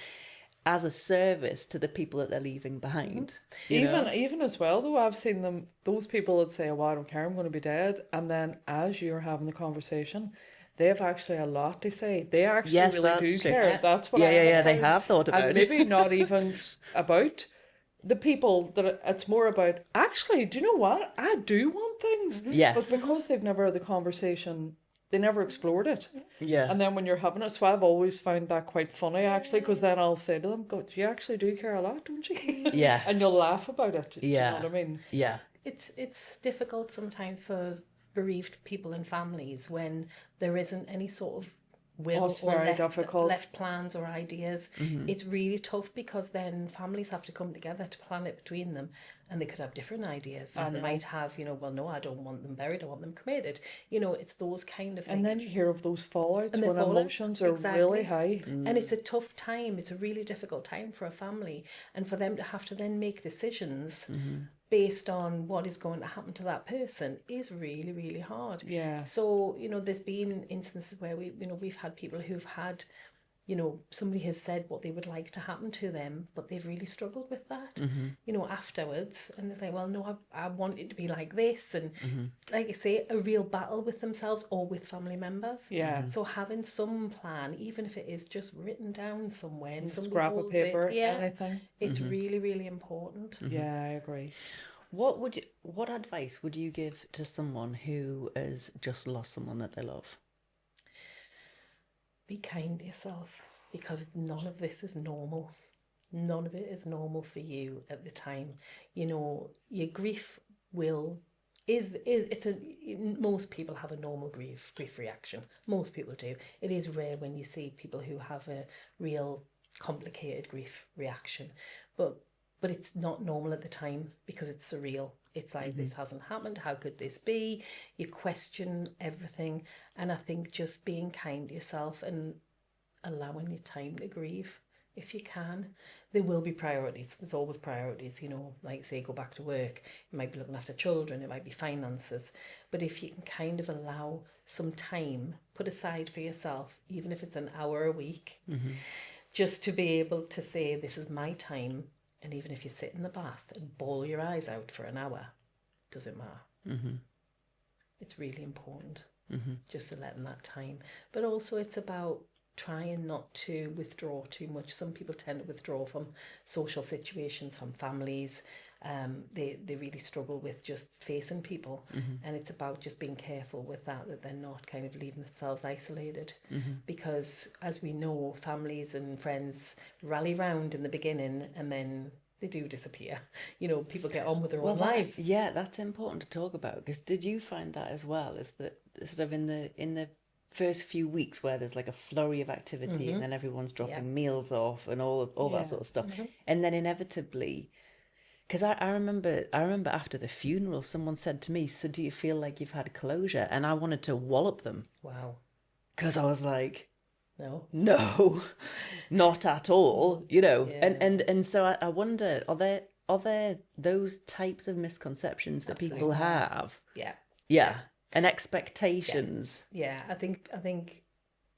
as a service to the people that they're leaving behind.
Even as well, though, I've seen those people that say, oh, I don't care, I'm going to be dead, and then as you're having the conversation, they have actually a lot to say. They actually really do care. That's what
they have thought about
it. And maybe not even about the people, that it's more about, actually, do you know what? I do want things.
Yes.
But because they've never had the conversation, they never explored it.
Yeah.
And then when you're having it, so I've always found that quite funny, actually, because then I'll say to them, God, you actually do care a lot, don't you?
Yeah.
And you'll laugh about it.
Yeah.
Do you know what I mean?
Yeah.
It's difficult sometimes for bereaved people and families when there isn't any sort of will or left plans or ideas. It's really tough, because then families have to come together to plan it between them, and they could have different ideas. And they might have, well, no, I don't want them buried, I want them cremated. It's those kind of things.
And then you hear of those fallouts when emotions are really high.
And it's a tough time. It's a really difficult time for a family, and for them to have to then make decisions based on what is going to happen to that person is really, really hard.
Yeah.
So, there's been instances where we've had people who've had, somebody has said what they would like to happen to them, but they've really struggled with that, afterwards. And they're like, well, no, I want it to be like this. And like I say, a real battle with themselves or with family members.
Yeah.
So having some plan, even if it is just written down somewhere, and
scrap of paper, anything.
It's really, really important.
Yeah, I agree.
What advice would you give to someone who has just lost someone that they love?
Be kind to yourself, because none of this is normal. None of it is normal for you at the time. Your grief most people have a normal grief reaction. Most people do. It is rare when you see people who have a real complicated grief reaction, but it's not normal at the time, because it's surreal. It's like, this hasn't happened. How could this be? You question everything. And I think just being kind to yourself and allowing your time to grieve if you can. There will be priorities. There's always priorities, you know, like say go back to work. You might be looking after children, it might be finances. But if you can kind of allow some time put aside for yourself, even if it's an hour a week, just to be able to say, this is my time. And even if you sit in the bath and bawl your eyes out for an hour, doesn't matter. It's really important just to let them that time. But also it's about trying not to withdraw too much. Some people tend to withdraw from social situations, from families. They really struggle with just facing people. And it's about just being careful with that they're not kind of leaving themselves isolated. Because as we know, families and friends rally round in the beginning and then they do disappear. You know, people get on with their own lives.
Yeah, that's important to talk about, because did you find that as well? Is that sort of in the first few weeks where there's like a flurry of activity and then everyone's dropping meals off and all that sort of stuff, and then inevitably, because I remember after the funeral someone said to me, so do you feel like you've had closure? And I wanted to wallop them.
Wow.
Because I was like,
No,
not at all, you know. And so I wonder, are there those types of misconceptions that people have?
Yeah.
And expectations.
Yeah, I think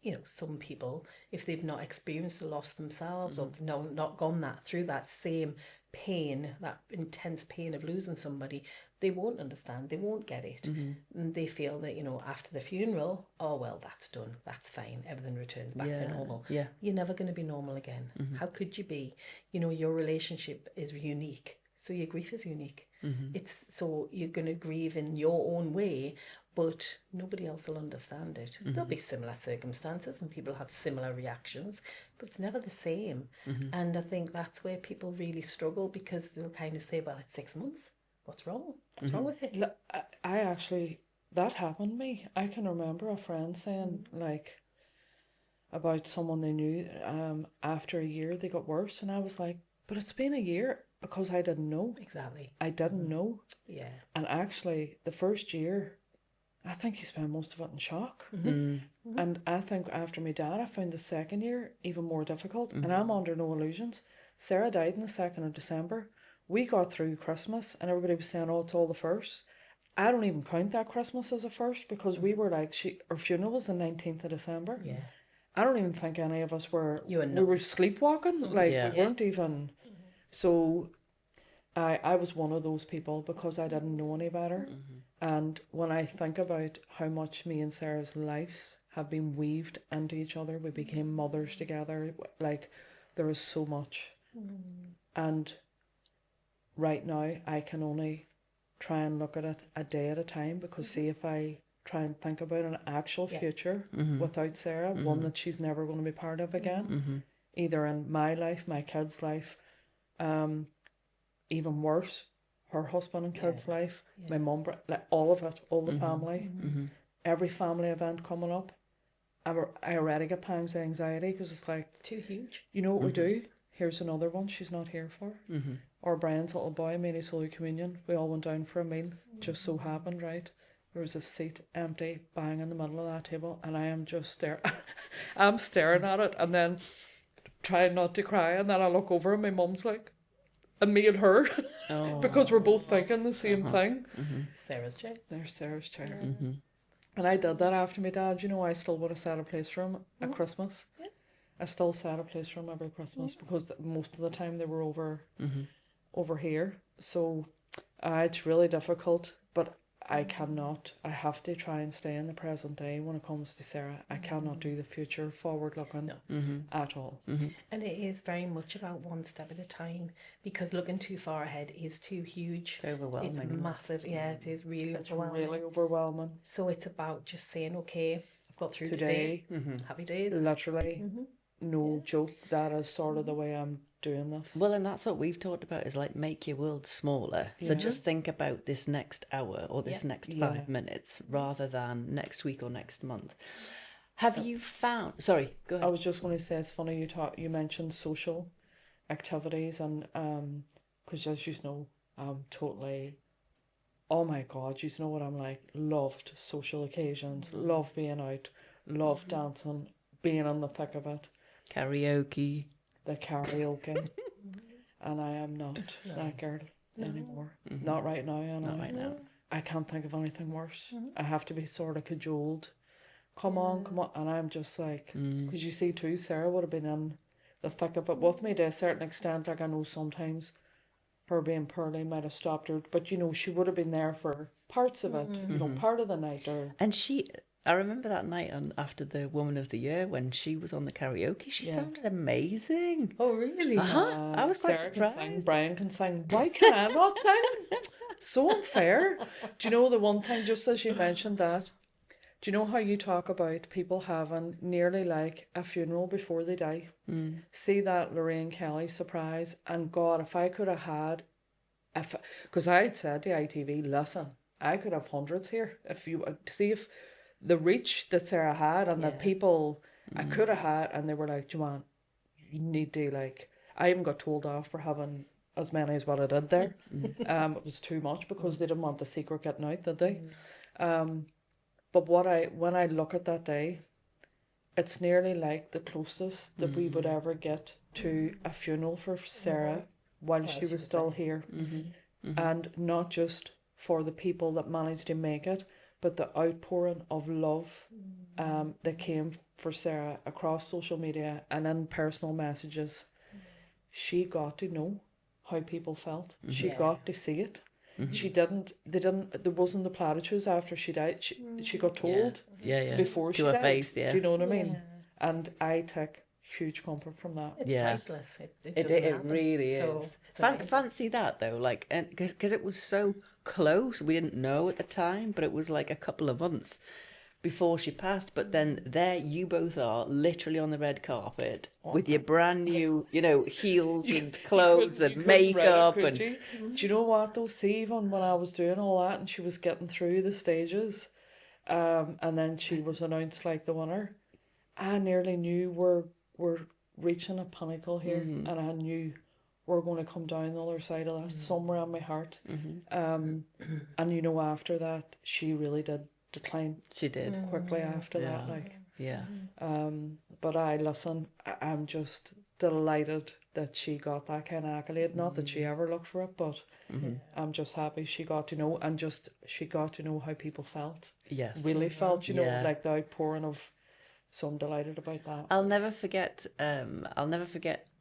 you know, some people, if they've not experienced a loss themselves or not gone through that same pain, that intense pain of losing somebody, they won't understand, they won't get it. And they feel that, you know, after the funeral, oh well, that's done, that's fine, everything returns back to normal. You're never going to be normal again. How could you be? You know, your relationship is unique, so your grief is unique. It's so you're going to grieve in your own way, but nobody else will understand it. There'll be similar circumstances and people have similar reactions, but it's never the same. And I think that's where people really struggle, because they'll kind of say, well, it's 6 months. What's wrong? What's wrong with it?
I actually, that happened to me. I can remember a friend saying, like, about someone they knew, after a year they got worse. And I was like, but it's been a year, because I didn't know.
Exactly.
I didn't know.
Yeah.
And actually, the first year, I think you spend most of it in shock. And I think after my dad, I found the second year even more difficult. And I'm under no illusions. Sarah died on the 2nd of December. We got through Christmas and everybody was saying, oh, it's all the first. I don't even count that Christmas as a first, because we were like, her funeral was the 19th of December.
Yeah.
I don't even think any of us were, we
no.
were sleepwalking. Like, we weren't even. So I was one of those people, because I didn't know any better. And when I think about how much me and Sarah's lives have been weaved into each other, we became mothers together, like, there is so much. And right now I can only try and look at it a day at a time, because see, if I try and think about an actual future without Sarah, one that she's never going to be part of again, either in my life, my kids' life, even worse, her husband and kids' life, my mum, like all of it, all the family, every family event coming up, I already get pangs of anxiety, because it's like,
too huge.
You know what we do? Here's another one she's not here for. Or Brian's little boy made his Holy Communion. We all went down for a meal. Just so happened, right? There was a seat empty, bang in the middle of that table, and I am just staring. I'm staring at it, and then trying not to cry, and then I look over, and my mum's like, and me and her, because we're both thinking the same thing.
Sarah's chair.
There's Sarah's chair. And I did that after my dad. You know, I still would have set a place for him at Christmas. I still set a place for him every Christmas, because most of the time they were over here. So it's really difficult, but I have to try and stay in the present day when it comes to Sarah. I cannot do the future forward looking at all.
And it is very much about one step at a time, because looking too far ahead is too huge.
It's overwhelming.
It's massive. It is really overwhelming.
Really overwhelming.
So it's about just saying, okay, I've got through today. Happy days.
Literally. No joke, that is sort of the way I'm doing this.
Well, and that's what we've talked about, is like, make your world smaller. So just think about this next hour or this next 5 minutes rather than next week or next month. Have you found... Sorry, go ahead.
I was just going to say, it's funny you mentioned social activities, and because as you know, I'm totally... Oh my God, you know what I'm like? Loved social occasions, loved being out, loved dancing, being in the thick of it.
Karaoke.
the karaoke, and I am not that girl anymore. Not right now, Anna.
Not right now.
I can't think of anything worse. I have to be sort of cajoled. Come on, and I'm just like, because you see too, Sarah would have been in the thick of it with me to a certain extent. Like, I know sometimes her being poorly might have stopped her, but you know, she would have been there for parts of it, you know, part of the night.
And I remember that night after the Woman of the Year when she was on the karaoke. She sounded amazing.
Oh, really?
I was quite
Sarah
surprised.
can sing, Brian can sing. Why can I not sing? So unfair. Do you know the one thing, just as you mentioned that, do you know how you talk about people having nearly like a funeral before they die? See that Lorraine Kelly surprise, and God, if I could have had, because I had said to ITV, listen, I could have hundreds here. If you see if the reach that Sarah had and the people I could have had, and they were like, Joanne, you need to like. I even got told off for having as many as what I did there. It was too much because they didn't want the secret getting out, did they? But when I look at that day, it's nearly like the closest that we would ever get to a funeral for Sarah while she was still here. And not just for the people that managed to make it, but the outpouring of love that came for Sarah across social media and in personal messages. She got to know how people felt. She got to see it. There wasn't the platitudes after she died. She got told before she
to her
died.
face,
Do you know what I mean? And I take huge comfort from that.
It's priceless.
It really is. Fancy that though, like, and because it was so close, we didn't know at the time, but it was like a couple of months before she passed. But then there you both are, literally on the red carpet with your brand new, you know, heels and clothes and makeup and.
Do you know what though? See, even when I was doing all that and she was getting through the stages, and then she was announced like the winner, I nearly knew we're reaching a pinnacle here, and I knew we're going to come down the other side of that somewhere in my heart. And you know, after that, she really did decline.
She did
quickly after that, like.
Yeah.
But I'm just delighted that she got that kind of accolade. Not that she ever looked for it, but I'm just happy she got to know, and just she got to know how people felt.
Yes.
Really felt, you know, like the outpouring of. So I'm delighted about that.
I'll never forget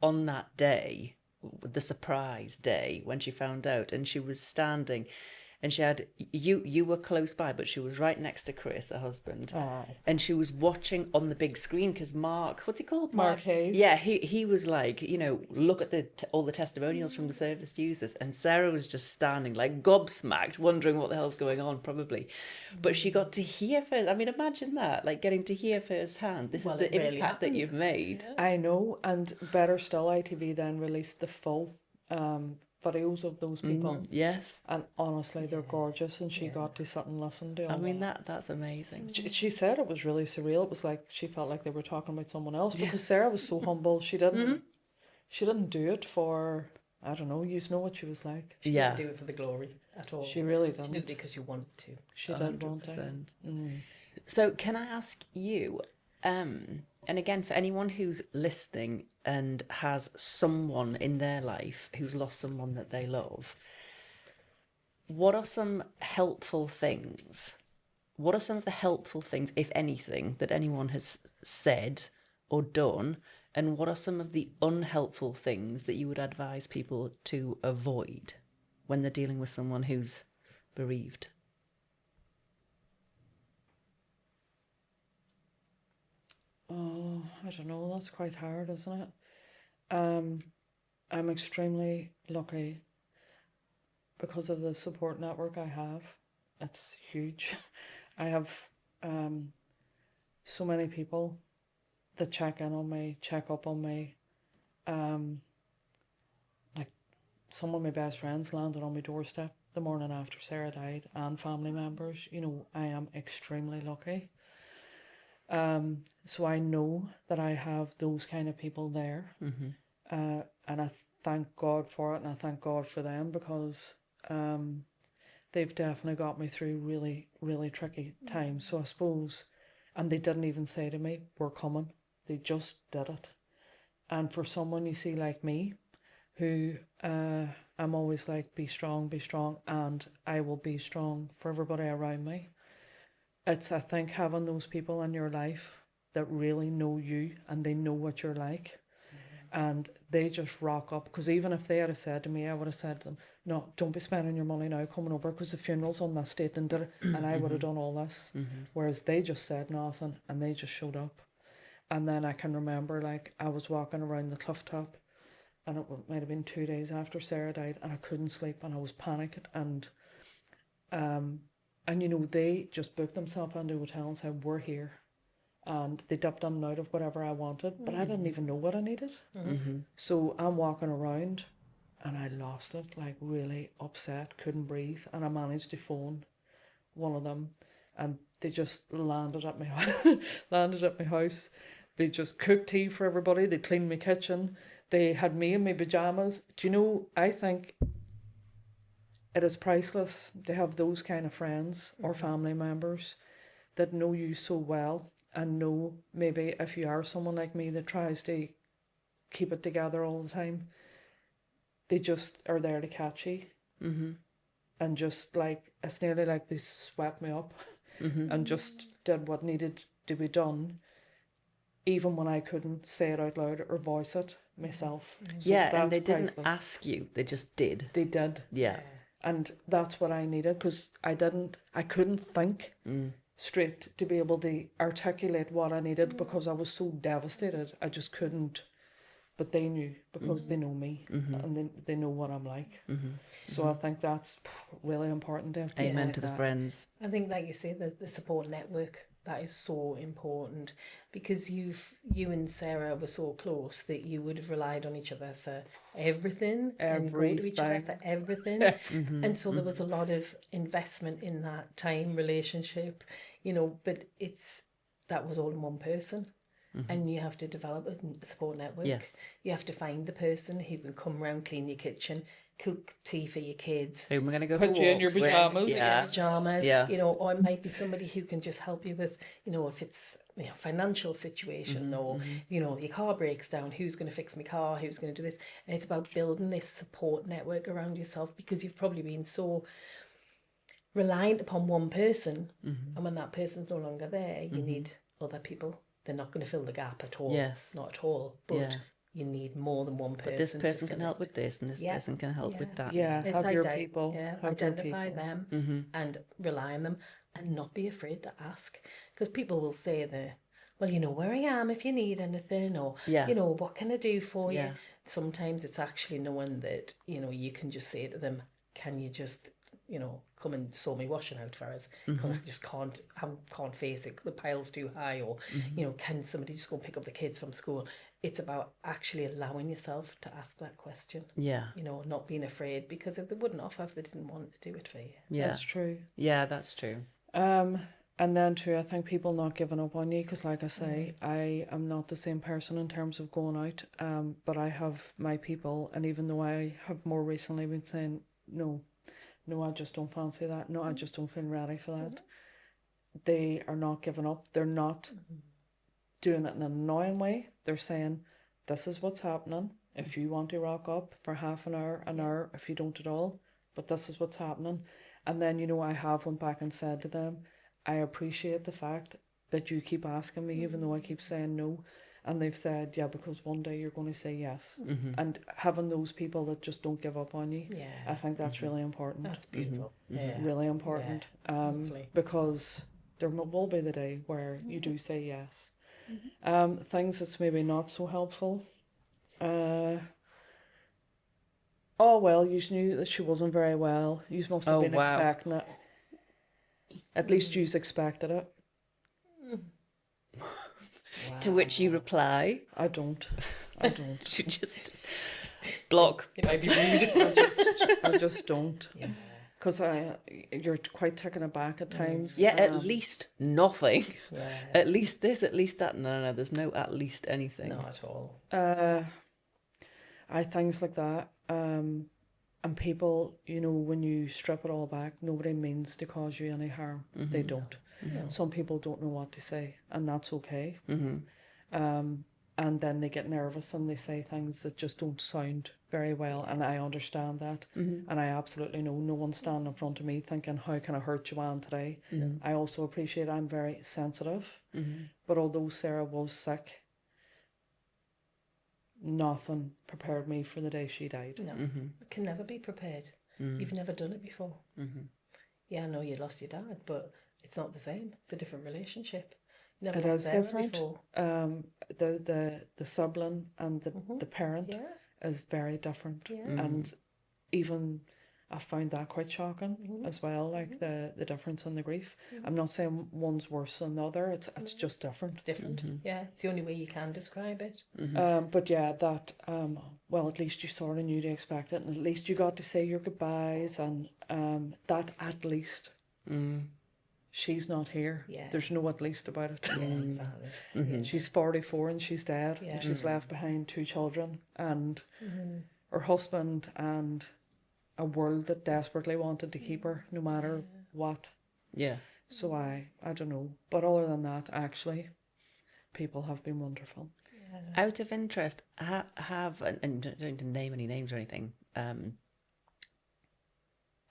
on that day, the surprise day when she found out, and she was standing, and she had you were close by, but she was right next to Chris, her husband, and she was watching on the big screen because Mark, what's he called?
Mark Hayes.
Yeah, he was like, you know, look at all the testimonials from the service users, and Sarah was just standing like gobsmacked, wondering what the hell's going on, probably. But she got to hear first. I mean, imagine that, like getting to hear firsthand. This is the impact that you've made.
I know, and better still, ITV then released the full videos of those people.
Yes.
And honestly, they're gorgeous, and she got to sit and listen to all
I mean,
that.
that's amazing.
She said it was really surreal. It was like she felt like they were talking about someone else, because Sarah was so humble. She didn't do it for, I don't know, you know what she was like.
She didn't do it for the glory at all.
She really didn't.
She did it because you wanted to.
She did want to.
So can I ask you, and again, for anyone who's listening and has someone in their life who's lost someone that they love, what are some helpful things? What are some of the helpful things, if anything, that anyone has said or done? And what are some of the unhelpful things that you would advise people to avoid when they're dealing with someone who's bereaved?
Oh, I don't know. That's quite hard, isn't it? I'm extremely lucky because of the support network I have. It's huge. I have so many people that check in on me, check up on me. Like some of my best friends landed on my doorstep the morning after Sarah died, and family members. You know, I am extremely lucky. So I know that I have those kind of people there, and I thank God for it, and I thank God for them, because they've definitely got me through really, really tricky times. So I suppose, and they didn't even say to me, "We're coming." They just did it, And for someone you see like me, who I'm always like, be strong, and I will be strong for everybody around me. It's, I think, having those people in your life that really know you and they know what you're like. And they just rock up, because even if they had said to me, I would have said to them, no, don't be spending your money now coming over, because the funeral's on this date, and I would have done all this. Whereas they just said nothing and they just showed up. And then I can remember, like, I was walking around the cliff top, and it might have been 2 days after Sarah died, and I couldn't sleep and I was panicking, and you know, they just booked themselves into a hotel and said, we're here. And they dipped in and out of whatever I wanted, but I didn't even know what I needed. So I'm walking around and I lost it, like really upset, couldn't breathe. And I managed to phone one of them, and they just landed at my house. They just cooked tea for everybody. They cleaned my kitchen. They had me in my pajamas. Do you know, I think it is priceless to have those kind of friends or family members that know you so well, and know, maybe if you are someone like me that tries to keep it together all the time, they just are there to catch you. And just like, it's nearly like they swept me up and just did what needed to be done, even when I couldn't say it out loud or voice it myself. So
and they didn't
priceless.
ask you, they just did.
They did.
Yeah.
And that's what I needed, because I couldn't think straight to be able to articulate what I needed, because I was so devastated. I just couldn't. But they knew, because they know me, and they know what I'm like. So I think that's really important to have people
Amen
like
to the
that.
friends.
I think, like you say, the support network, that is so important, because you and Sarah were so close that you would have relied on each other for everything and go to each other for everything. And so there was a lot of investment in that time relationship, you know, but that was all in one person. And you have to develop a support network.
Yes.
You have to find the person who can come around, clean your kitchen, cook tea for your kids.
Who we're going to go
Put
for
you in your
walks with.
pajamas.
Yeah.
Pajamas,
Yeah.
you know, or it might be somebody who can just help you with, you know, if it's, you know, financial situation, or, you know, your car breaks down, who's going to fix my car, who's going to do this. And it's about building this support network around yourself, because you've probably been so reliant upon one person, and when that person's no longer there, you need other people. They're not going to fill the gap at all.
Yes.
Not at all. But you need more than one person.
But this person can help with this, and this person can help with that.
Yeah,
It's
have your people.
Yeah,
have your
identify
people.
them and rely on them, and not be afraid to ask. Because people will say well, you know where I am if you need anything, or, you know, what can I do for you? Sometimes it's actually knowing that, you know, you can just say to them, can you just, you know, come and sort me washing out for us, because I just can't face it, the pile's too high, or you know, can somebody just go pick up the kids from school? It's about actually allowing yourself to ask that question. You know, not being afraid, because if they wouldn't offer, if they didn't want to do it for you.
That's true.
That's true.
And then too, I think people not giving up on you, because like I say, I am not the same person in terms of going out, but I have my people, and even though I have more recently been saying, no, I just don't fancy that. No, I just don't feel ready for that. They are not giving up. They're not doing it in an annoying way. They're saying, this is what's happening. If you want to rock up for half an hour, if you don't at all, but this is what's happening. And then, you know, I have went back and said to them, I appreciate the fact that you keep asking me, even though I keep saying no. And they've said, yeah, because one day you're going to say yes. And having those people that just don't give up on you, I think that's really important.
That's beautiful.
Really important. Because there will be the day where you do say yes. Things that's maybe not so helpful. Oh, well, you knew that she wasn't very well. You must have been expecting it. At least you expected it.
To which you reply,
I don't.
You just block.
It might be rude.
I just don't. Because you're quite taken aback at times.
At least nothing. At least this, at least that. No, there's no at least anything.
Not at all.
Things like that. And people, you know, when you strip it all back, nobody means to cause you any harm. They don't. Some people don't know what to say, and that's okay. and then they get nervous and they say things that just don't sound very well, and I understand that, and I absolutely know no one's standing in front of me thinking, how can I hurt Joanne today? I also appreciate I'm very sensitive, but although Sarah was sick, nothing prepared me for the day she died.
No, it can never be prepared. You've never done it before. Yeah, I know you lost your dad, but it's not the same. It's a different relationship. Never
It
lost
is
Sarah
different.
before.
The sibling and the parent is very different, and even I found that quite shocking as well. Like the difference in the grief. I'm not saying one's worse than the other. It's just different.
It's different. Yeah, it's the only way you can describe it.
But yeah, that well, at least you sort of knew to expect it, and at least you got to say your goodbyes, and that at least. She's not here.
Yeah.
There's no at least about it.
Yeah, exactly.
She's 44 and she's dead. And she's left behind 2 children and her husband and a world that desperately wanted to keep her no matter what.
Yeah.
So I don't know. But other than that, actually, people have been wonderful.
Out of interest, and don't need to name any names or anything,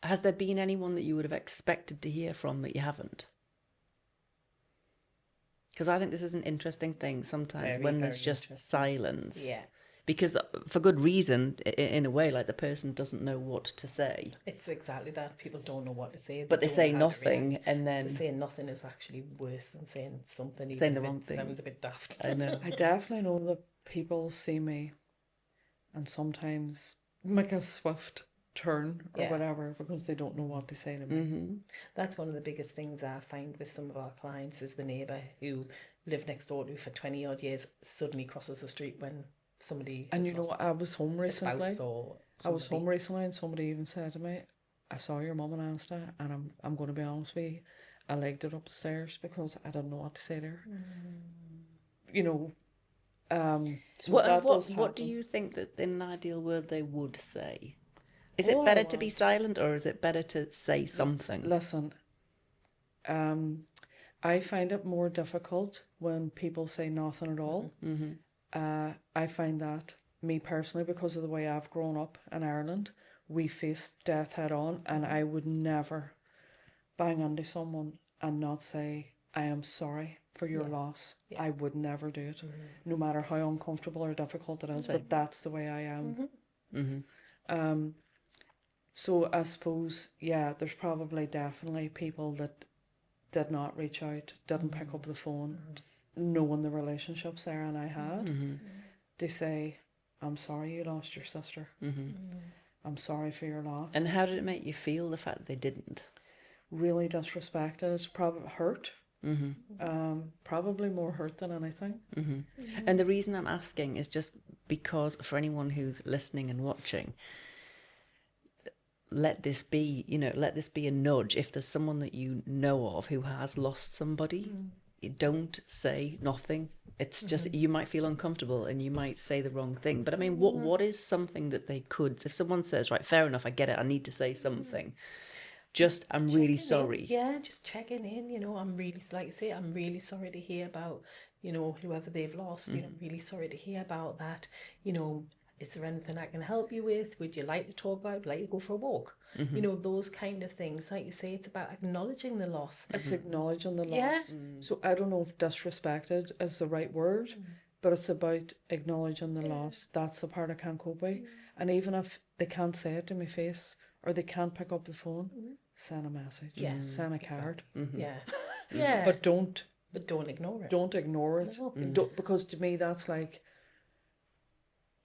has there been anyone that you would have expected to hear from that you haven't? Because I think this is an interesting thing sometimes when there's just silence.
Yeah.
Because for good reason, in a way, like the person doesn't know what to say.
It's exactly that. People don't know what to say.
But they
don't
say
know how to
nothing,
react.
and then...
To say nothing is actually worse than saying something.
Saying
even
the
if
wrong
it
thing.
sounds a bit daft.
I know.
I definitely know that people see me and sometimes make a swift turn or whatever because they don't know what to say to me.
That's one of the biggest things I find with some of our clients is the neighbour who lived next door to you for 20 odd years suddenly crosses the street when somebody
And you know, I was home recently. And somebody even said to me, I saw your mum and Asta, and I'm going to be honest with you, I legged it up the stairs because I didn't know what to say to her. You know, so
what do you think that in an ideal world they would say? Is it better to be silent or is it better to say something?
Listen, I find it more difficult when people say nothing at all. I find that, me personally, because of the way I've grown up in Ireland, we face death head on, and I would never bang into someone and not say, I am sorry for your loss. I would never do it, no matter how uncomfortable or difficult it is, but that's the way I am. So I suppose, there's probably definitely people that did not reach out, didn't pick up the phone, knowing the relationship Sarah and I had. They say, I'm sorry you lost your sister. I'm sorry for your loss.
And how did it make you feel, the fact that they didn't?
Really disrespected, probably hurt. Probably more hurt than anything.
And the reason I'm asking is just because for anyone who's listening and watching, let this be a nudge. If there's someone that you know of who has lost somebody, don't say nothing. It's just, you might feel uncomfortable and you might say the wrong thing. But I mean, what is something that they could, if someone says, right, fair enough, I get it, I need to say something. Just, I'm really sorry.
Yeah, just checking in, you know, I'm really sorry to hear about, you know, whoever they've lost, you know, I'm really sorry to hear about that, you know, is there anything I can help you with? Would you like to talk about? Would you like to go for a walk? You know, those kind of things. Like you say, it's about acknowledging the loss.
It's acknowledging the loss.
Yeah.
So I don't know if disrespected is the right word, but it's about acknowledging the loss. That's the part I can't cope with. And even if they can't say it to my face or they can't pick up the phone, send a message. Send a card.
Yeah.
But don't
ignore it.
Don't ignore it.
No.
Don't, because to me that's like,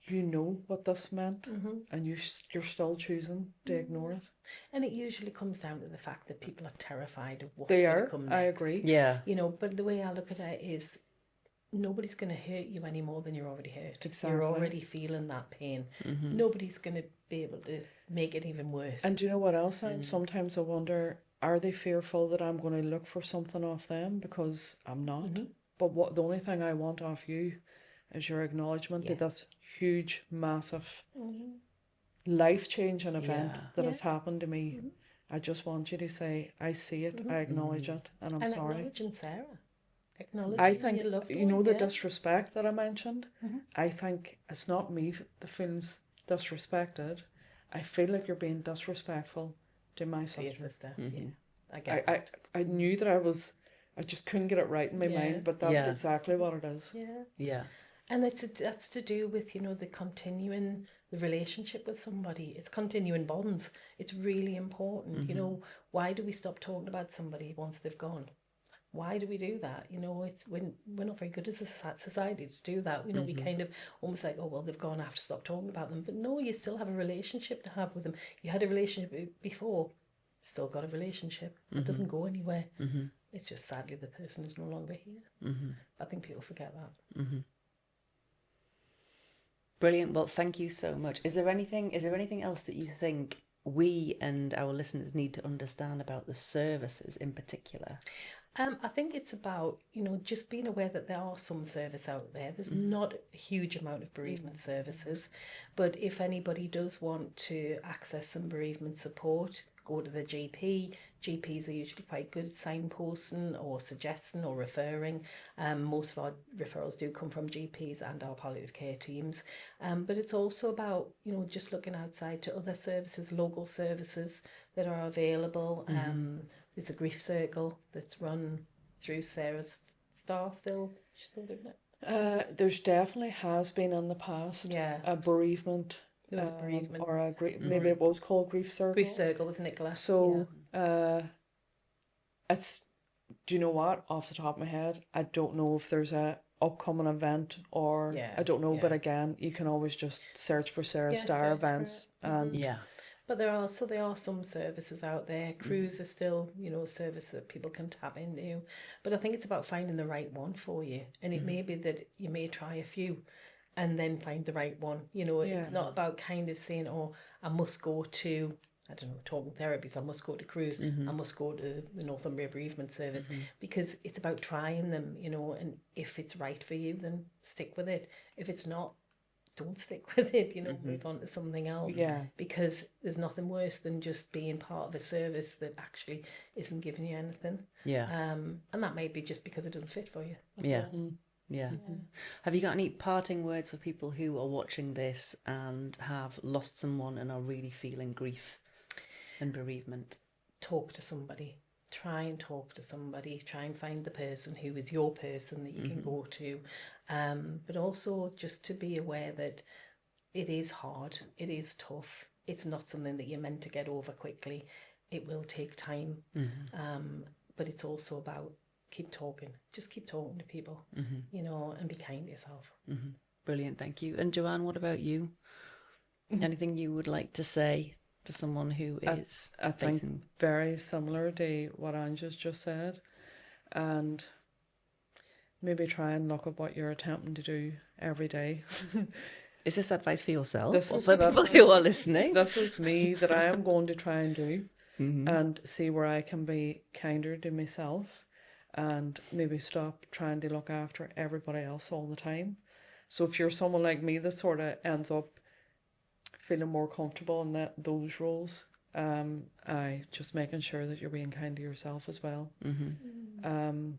you know what this meant, and you're still choosing to ignore it.
And it usually comes down to the fact that people are terrified of what's
They
going
are.
to come next.
I agree.
Yeah.
You know, but the way I look at it is nobody's going to hurt you any more than you're already hurt.
Exactly.
You're already feeling that pain. Nobody's going to be able to make it even worse.
And do you know what else? Sometimes I wonder, are they fearful that I'm going to look for something off them? Because I'm not. But the only thing I want off you is your acknowledgement that this huge, massive, life-changing event that has happened to me. I just want you to say, I see it, I acknowledge it, and I'm sorry.
Acknowledging Sarah. Acknowledging
I think,
your loved
you know,
one,
the
yeah.
disrespect that I mentioned,
Mm-hmm.
I think it's not me that feels disrespected. I feel like you're being disrespectful to my
To your
sister.
sister.
Mm-hmm.
Yeah, I get that.
I knew that I just couldn't get it right in my
Yeah.
mind, but that's
Yeah.
exactly what it is.
Yeah.
Yeah.
And that's to do with, you know, the continuing the relationship with somebody. It's continuing bonds. It's really important. You know, why do we stop talking about somebody once they've gone? Why do we do that? You know, it's when we're not very good as a society to do that. You know, we kind of almost like, oh well, they've gone, I have to stop talking about them. But no, you still have a relationship to have with them. You had a relationship before, still got a relationship. It doesn't go anywhere. It's just sadly the person is no longer here. I think people forget that.
Brilliant. Well, thank you so much. Is there anything else that you think we and our listeners need to understand about the services in particular?
I think it's about, you know, just being aware that there are some service out there. There's not a huge amount of bereavement services, but if anybody does want to access some bereavement support, go to the GP. GPs are usually quite good at signposting or suggesting or referring. Most of our referrals do come from GPs and our palliative care teams. But it's also about, you know, just looking outside to other services, local services that are available. There's a grief circle that's run through Sarah's Star still. She's still doing it.
There's definitely has been in the past a bereavement.
There was a bereavement.
Or a maybe it was called grief circle.
Grief circle with Nicola.
So it's, do you know what? Off the top of my head, I don't know if there's a upcoming event or I don't know. But again, you can always just search for Sarah Star events and
But there are some services out there. Cruise is still, you know, a service that people can tap into. But I think it's about finding the right one for you. And it may be that you may try a few and then find the right one. You know, it's not about kind of saying, oh, I must go to, I don't know, talking therapies, I must go to Cruise, I must go to the Northumbria Bereavement Service, because it's about trying them, you know, and if it's right for you, then stick with it. If it's not, don't stick with it, you know, move on to something else. Because there's nothing worse than just being part of a service that actually isn't giving you anything. And that may be just because it doesn't fit for you.
Have you got any parting words for people who are watching this and have lost someone and are really feeling grief and bereavement?
Talk to somebody. Try and talk to somebody. Try and find the person who is your person that you can go to. But also just to be aware that it is hard. It is tough. It's not something that you're meant to get over quickly. It will take time. But it's also about keep talking. Just keep talking to people, you know, and be kind to yourself.
Brilliant. Thank you. And Joanne, what about you? Anything you would like to say to someone who is
I think very similar to what Angela's just said, and maybe try and look at what you're attempting to do every day.
Is this advice for yourself
This
or
is
for people who are listening?
This is me that I am going to try and do and see where I can be kinder to myself and maybe stop trying to look after everybody else all the time. So if you're someone like me that sort of ends up feeling more comfortable in those roles, I just making sure that you're being kind to yourself as well. And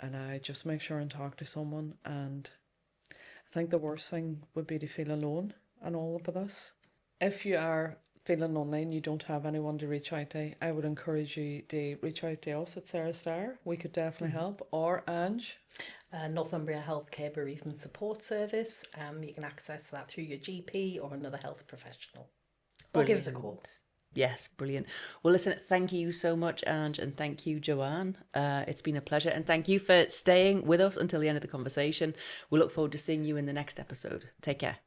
I just make sure and talk to someone. And I think the worst thing would be to feel alone in all of this. If you are feeling lonely and you don't have anyone to reach out to, I would encourage you to reach out to us at Sarah Star. We could definitely help. Or Ange.
Northumbria Healthcare Bereavement Support Service. You can access that through your GP or another health professional. Or give us a call.
Yes, brilliant. Well, listen, thank you so much, Ange, and thank you, Joanne. It's been a pleasure, and thank you for staying with us until the end of the conversation. We look forward to seeing you in the next episode. Take care.